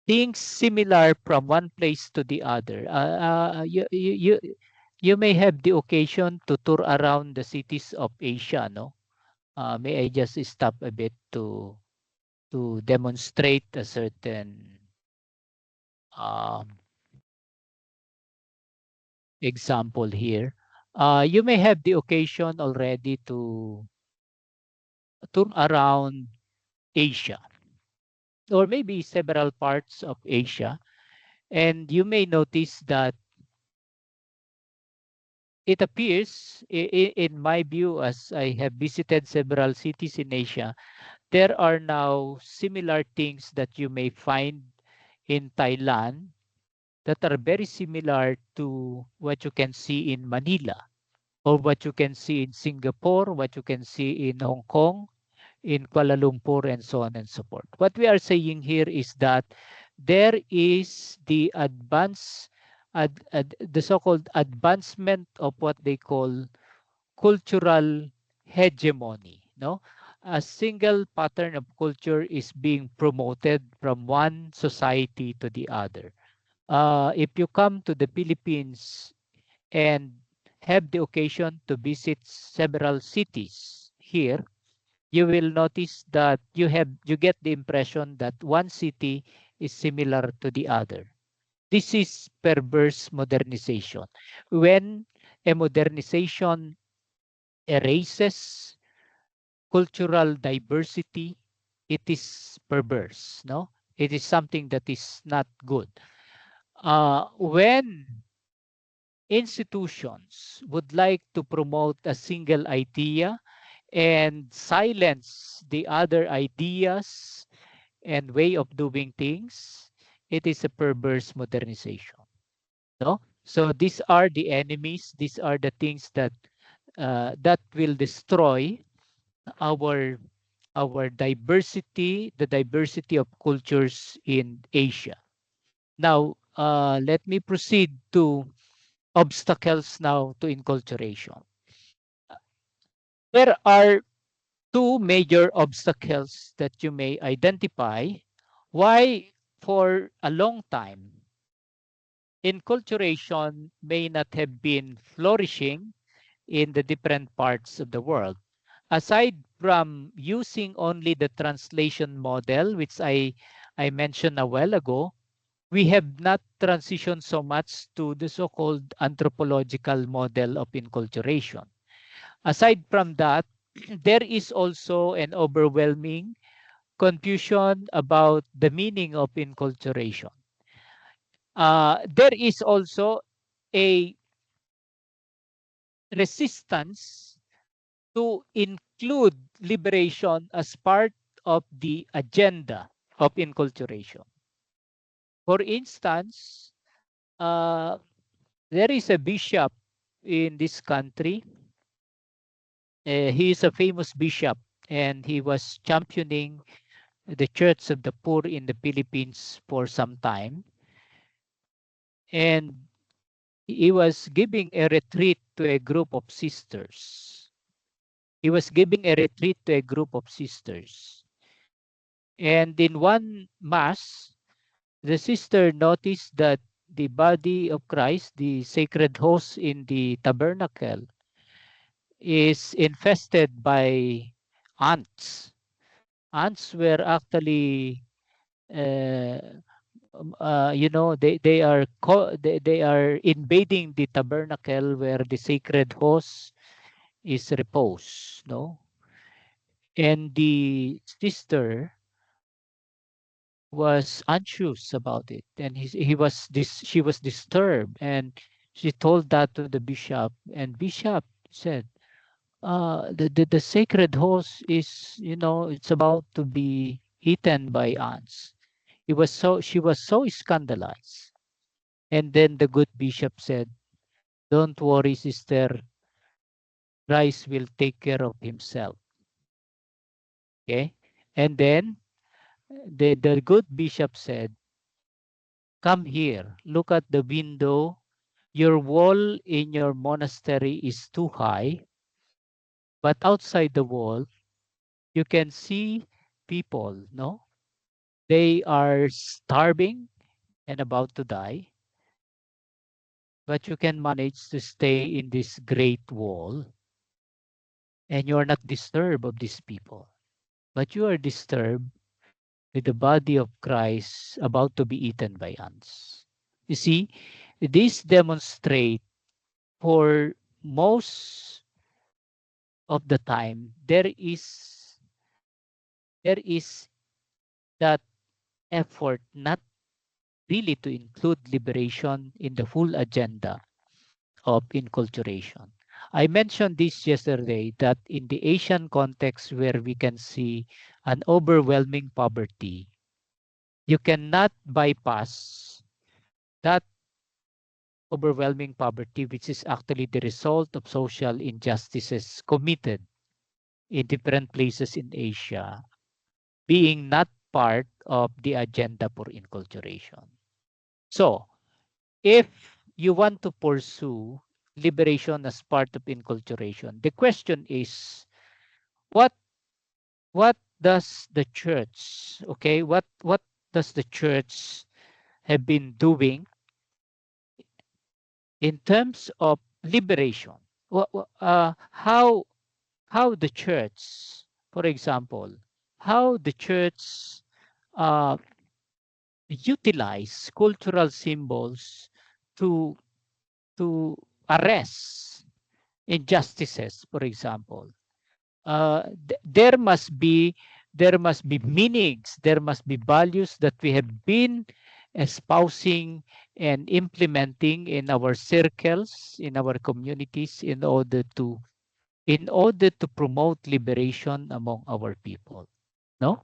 A: things similar from one place to the other. You may have the occasion to tour around the cities of Asia, no? May I just stop a bit to demonstrate a certain um, example here. You may have the occasion already to tour around Asia or maybe several parts of Asia, and you may notice that it appears, in my view, as I have visited several cities in Asia, there are now similar things that you may find in Thailand that are very similar to what you can see in Manila or what you can see in Singapore, what you can see in Hong Kong, in Kuala Lumpur, and so on and so forth. What we are saying here is that there is the the so-called advancement of what they call cultural hegemony. No, a single pattern of culture is being promoted from one society to the other. If you come to the Philippines and have the occasion to visit several cities here, you will notice that you get the impression that one city is similar to the other. This is perverse modernization. When a modernization erases cultural diversity, it is perverse, no? It is something that is not good. When institutions would like to promote a single idea and silence the other ideas and way of doing things, it is a perverse modernization. No, so these are the enemies. These are the things that will destroy our our diversity, the diversity of cultures in Asia. Now, let me proceed to obstacles now to inculturation. There are two major obstacles that you may identify why for a long time inculturation may not have been flourishing in the different parts of the world. Aside from using only the translation model, which I mentioned a while ago, we have not transitioned so much to the so-called anthropological model of inculturation. Aside from that, there is also an overwhelming confusion about the meaning of inculturation. There is also a resistance to include liberation as part of the agenda of inculturation. For instance, uh, there is a bishop in this country. He is a famous bishop and he was championing the Church of the Poor in the Philippines for some time. And he was giving a retreat to a group of sisters. He was giving a retreat to a group of sisters. And in one mass, the sister noticed that the body of Christ, the sacred host in the tabernacle, is infested by ants. Ants were actually, uh, they are invading the tabernacle where the sacred host is repose, no? And the sister was anxious about it, and she was disturbed, and she told that to the bishop, and bishop said, the sacred host is, it's about to be eaten by ants. She was so scandalized. And then the good bishop said, don't worry, sister, Christ will take care of himself. Okay. And then the good bishop said, come here, look at the window. Your wall in your monastery is too high, but outside the wall, you can see people, no? They are starving and about to die, but you can manage to stay in this great wall, and you're not disturbed of these people, but you are disturbed with the body of Christ about to be eaten by ants. You see, this demonstrate for most of the time there is that effort not really to include liberation in the full agenda of inculturation. I mentioned this yesterday that in the Asian context where we can see an overwhelming poverty, you cannot bypass that overwhelming poverty, which is actually the result of social injustices committed in different places in Asia, being not part of the agenda for inculturation. So, if you want to pursue liberation as part of inculturation, the question is, what what does the church, okay, what does the church have been doing in terms of liberation? How the church, for example, how the church uh, utilize cultural symbols to to arrest injustices, for example. There must be meanings, there must be values that we have been espousing and implementing in our circles, in our communities, in order to promote liberation among our people. No?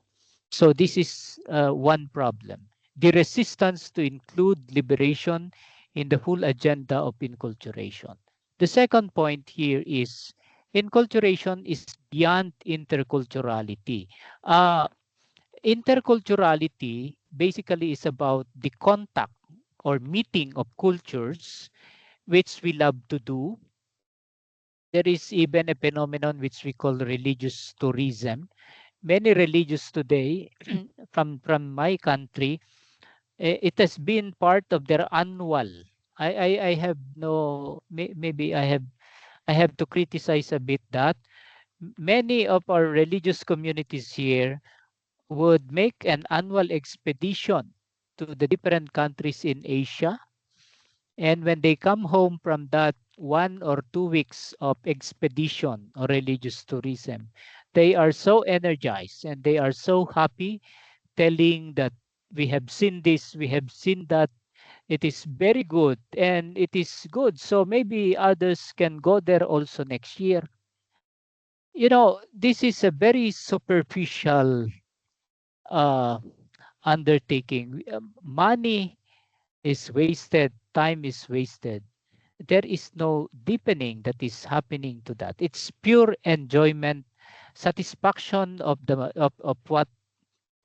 A: So this is one problem. The resistance to include liberation in the full agenda of inculturation. The second point here is inculturation is beyond interculturality. Uh, Interculturality basically is about the contact or meeting of cultures, which we love to do. There is even a phenomenon which we call religious tourism. Many religious today from my country, it has been part of their annual. I have no maybe I have to criticize a bit that many of our religious communities here would make an annual expedition to the different countries in Asia, and when they come home from that 1 or 2 weeks of expedition or religious tourism, they are so energized and they are so happy, telling that we have seen this, we have seen that. It is very good and it is good. So maybe others can go there also next year. This is a very superficial uh, undertaking. Money is wasted, time is wasted. There is no deepening that is happening to that. It's pure enjoyment, satisfaction of what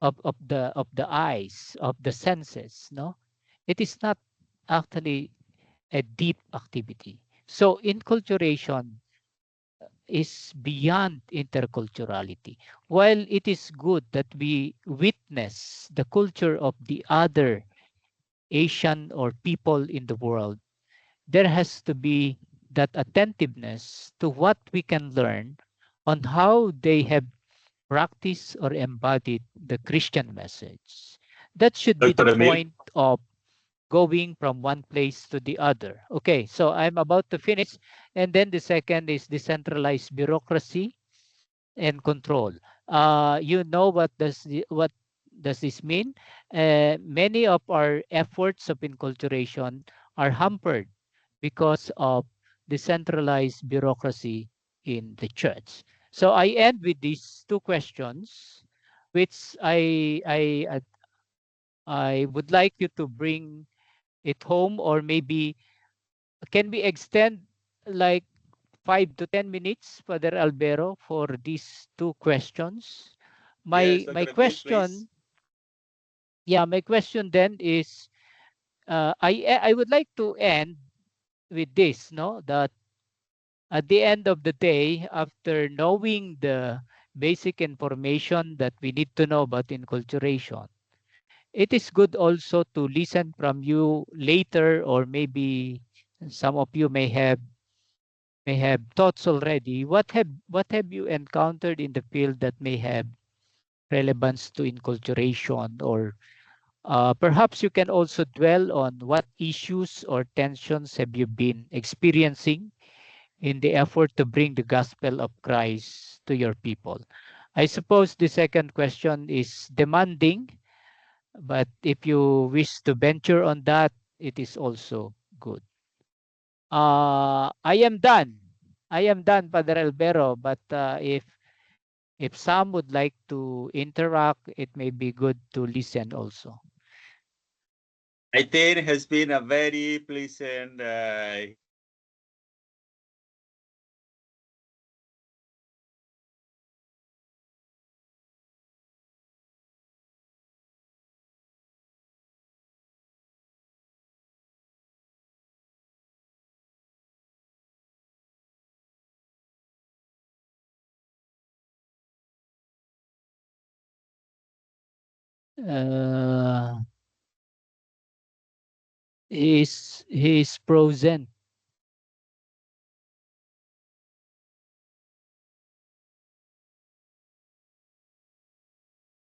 A: of the eyes, of the senses. No, it is not actually a deep activity. So inculturation is beyond interculturality. While it is good that we witness the culture of the other Asian or people in the world, there has to be that attentiveness to what we can learn on how they have practiced or embodied the Christian message. That should be the
B: Dr. Emil?
A: point of going from one place to the other. Okay, so I'm about to finish. And then the second is decentralized bureaucracy and control. You know what does this mean? Many of our efforts of enculturation are hampered because of decentralized bureaucracy in the church. So I end with these two questions, which I would like you to bring it home, or maybe can we extend like 5 to 10 minutes, Father Albero, for these two questions?
B: Yes,
A: My
B: Dr. Emil, please.
A: question, yeah, my question then is, I would like to end with this, no, that at the end of the day, after knowing the basic information that we need to know about enculturation, it is good also to listen from you later, or maybe some of you may have thoughts already. What have you encountered in the field that may have relevance to enculturation, or perhaps you can also dwell on what issues or tensions have you been experiencing in the effort to bring the gospel of Christ to your people. I suppose the second question is demanding, but if you wish to venture on that, it is also good. I am done. I am done, Padre Albero. But if some would like to interact, it may be good to listen also.
B: I think it has been a very pleasant
A: Uh, he's frozen.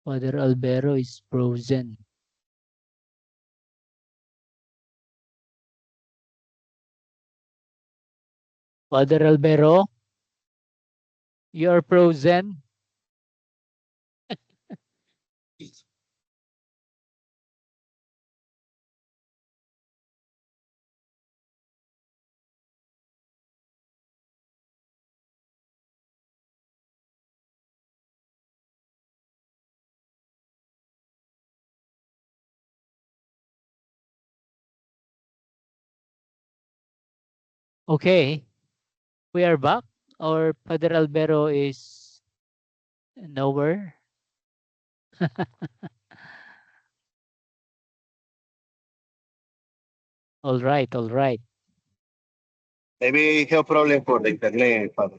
A: Father Albero is frozen. Father Albero, you're frozen. Okay, we are back. Or Father Albero is nowhere. All right, all right.
C: Maybe have problem for the internet, Father.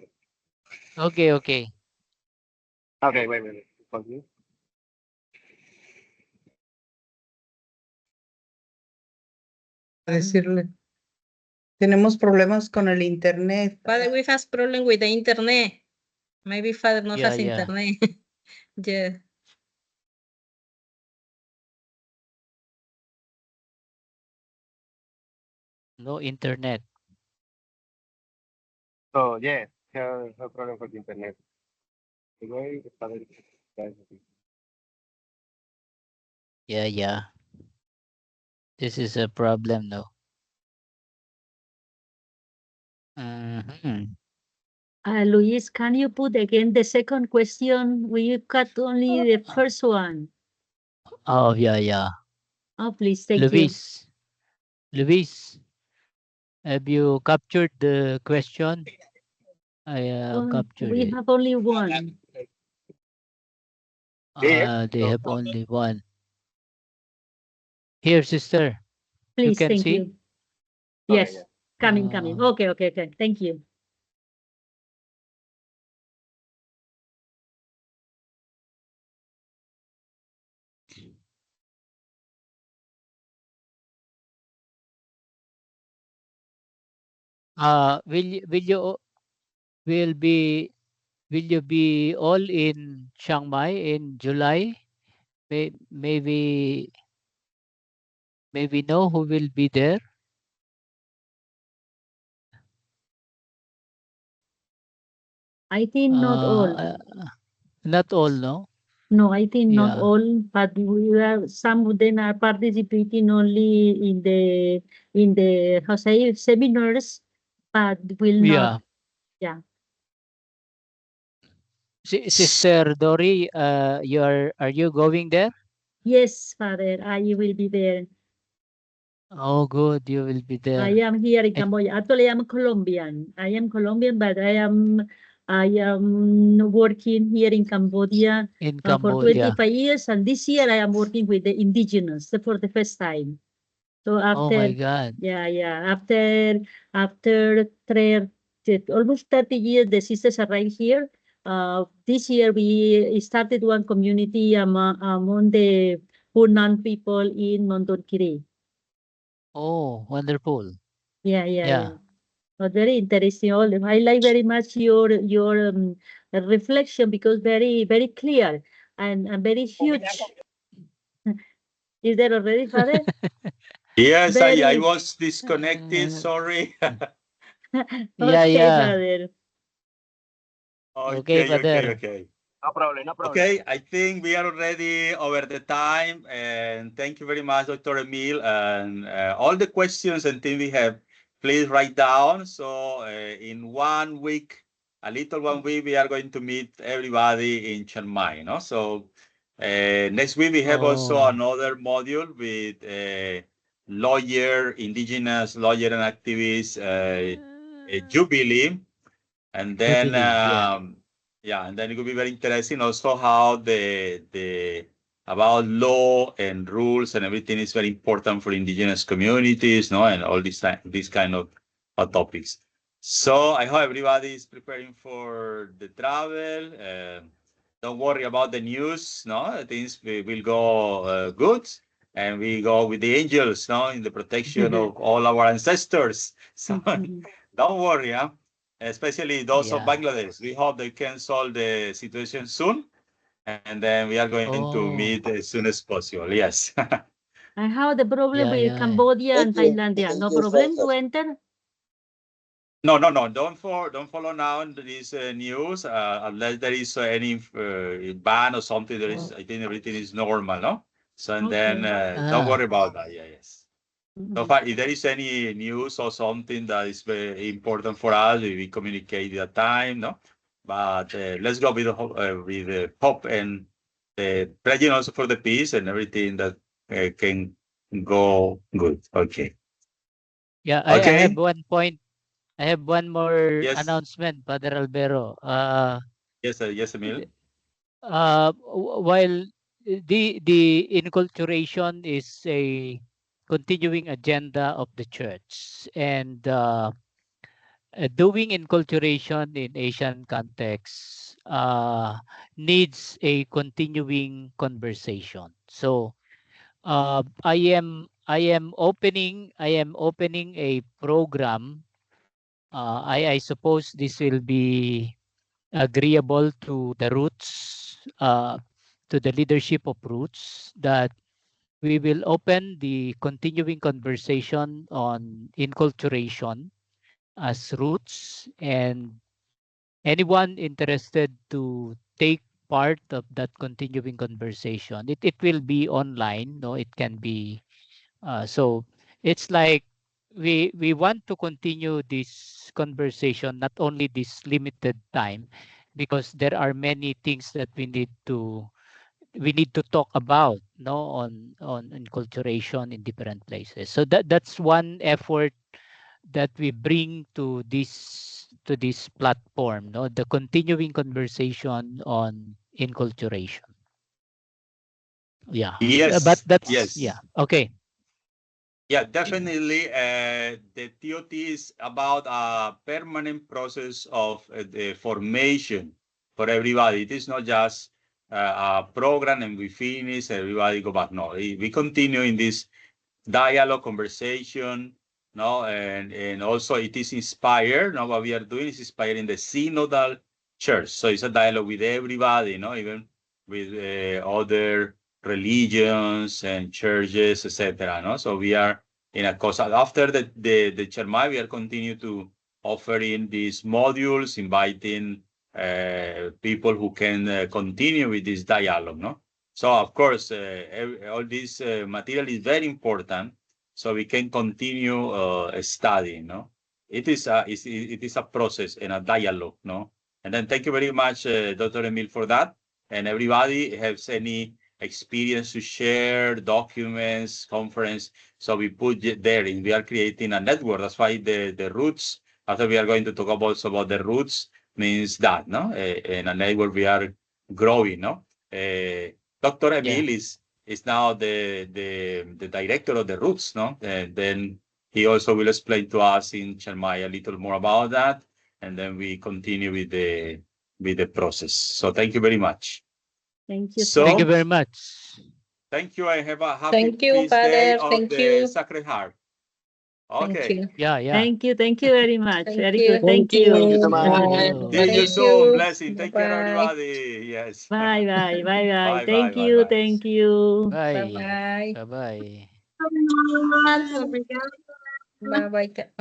A: Okay, okay.
C: Okay, wait. Continue.
D: Decirle, tenemos problemas con el internet.
E: Father, we have problem with the internet. Maybe father not
A: Yeah,
E: has
A: yeah.
E: internet. Yeah.
A: No internet.
C: So, yeah, have problem for the internet. Anyway, Father,
A: Yeah, yeah. This is a problem, no. Mhm.
F: Luis, can you put again the second question? We cut only the first one.
A: Oh, yeah, yeah.
F: Oh, please, thank you.
A: Luis, Luis, have you captured the question? I captured
F: We
A: it.
F: have only one.
A: They have only one. Here, sister.
F: Please,
A: can
F: thank
A: see?
F: you. Yes,
C: yeah.
F: coming. Okay. Thank you.
A: Will you be all in Chiang Mai in July? Maybe know who will be there.
F: I think not all.
A: Not all, no?
F: No, I think not
A: Yeah.
F: all, but some of them are participating only in the how say seminars, but will
A: Yeah.
F: not. Yeah.
A: Sister Dory, are you going there?
F: Yes, Father, I will be there.
A: Oh, good. You will be
F: I
A: there.
F: am here in
A: I-
F: Cambodia. Actually, I'm Colombian. I am Colombian, but I am working here in Cambodia
A: In
F: for
A: Cambodia.
F: 25 years, and this year I am working with the indigenous for the first time. So
A: Oh my
F: after,
A: God.
F: yeah, after almost 30 years, the sisters arrived here. This year we started one community among the Hunan people in Mondulkiri.
A: Oh, wonderful.
F: Yeah.
A: Yeah.
F: But very interesting. I like very much your reflection because very clear and very huge. Is there already, Father?
B: Yes, I
F: Very.
B: was disconnected. Sorry.
A: Yeah,
F: Okay,
A: yeah.
F: Father.
A: Okay, Father.
B: Okay.
C: No problem, no problem.
B: Okay, I think we are already over the time, and thank you very much, Dr. Emil. And all the questions and things we have, please write down. So in 1 week, a little 1 week, we are going to meet everybody in Chiang Mai. No, so next week we have also
A: Oh.
B: another module with lawyer, indigenous lawyer and activist, Jubilee. And then,
A: Jubilee, yeah.
B: and then it could be very interesting also how the about law and rules and everything is very important for indigenous communities, no, and all these kind of topics. So I hope everybody is preparing for the travel. Don't worry about the news, no, things will go good, and we go with the angels, no, in the protection of all our ancestors. So don't worry, huh? Especially those of
A: Yeah.
B: Bangladesh. We hope they can solve the situation soon, and then we are going to
A: Oh.
B: meet as soon as possible. Yes.
F: And how the problem
A: Yeah,
F: with
A: yeah.
F: Cambodia and Thailand? There no problem to enter?
B: No. Don't follow now this news unless there is any ban or something. There is, I think everything is normal, no. So and then don't worry about that. Yeah, yes. So far, if there is any news or something that is very important for us, we communicate at time, no? But let's go with the hope and praying also for the peace and everything that can go good. Okay.
A: Yeah, I have
B: Okay.
A: one point. I have one more
B: Yes.
A: announcement, Father Albero.
B: Yes, Emil.
A: While the inculturation is a continuing agenda of the church, and doing inculturation in Asian context needs a continuing conversation. So I am opening a program. I suppose this will be agreeable to the roots, to the leadership of roots, that we will open the continuing conversation on inculturation as roots, and anyone interested to take part of that continuing conversation, it will be online, no, it can be so it's like we want to continue this conversation, not only this limited time, because there are many things that we need to talk about, no, on enculturation in different places. So that's one effort that we bring to this platform, no, the continuing conversation on enculturation. Yeah. But
B: Yes.
A: that's, yeah,
B: Yes.
A: okay.
B: Yeah, definitely. The TOT is about a permanent process of the formation for everybody. It is not just a program and we finish, everybody go back. No, we continue in this dialogue, conversation, no, and also it is inspired. Now what we are doing is inspiring the synodal church. So it's a dialogue with everybody, no, even with other religions and churches, etc. No, so we are in a course after the Chermay, we are continue to offering these modules, inviting people who can continue with this dialogue, no. So of course, all this material is very important, so we can continue studying, no. It is a process and a dialogue, no. And then thank you very much, Dr. Emil, for that. And everybody has any experience to share, documents, conference. So we put it there, and we are creating a network. That's why the roots. After we are going to talk also about the roots, means that, no, in a network we are growing, no. Dr. Emil is now the director of the roots, no, and then he also will explain to us in Chermay a little more about that, and then we continue with the process. So thank you very much.
F: Thank you.
B: So
A: Thank you very much.
B: thank you. I have a happy
E: Thank you,
B: feast day
E: Father.
B: of
E: Thank
B: the
E: you.
B: Sacred Heart.
E: Thank
B: Okay.
E: you.
A: Yeah, yeah.
F: Thank you very much.
E: Thank
F: Very
E: you.
F: good. Thank you.
C: Thank you so much.
A: Oh.
B: See you
E: Thank
B: soon.
E: you.
B: Blessing. Take care,
E: Bye-bye.
B: everybody. Yes.
F: Bye bye. Bye bye.
B: Bye,
F: Thank
B: bye,
F: you.
B: bye, bye.
F: Thank you.
A: Bye.
E: Bye-bye.
A: Bye-bye.
E: Bye-bye.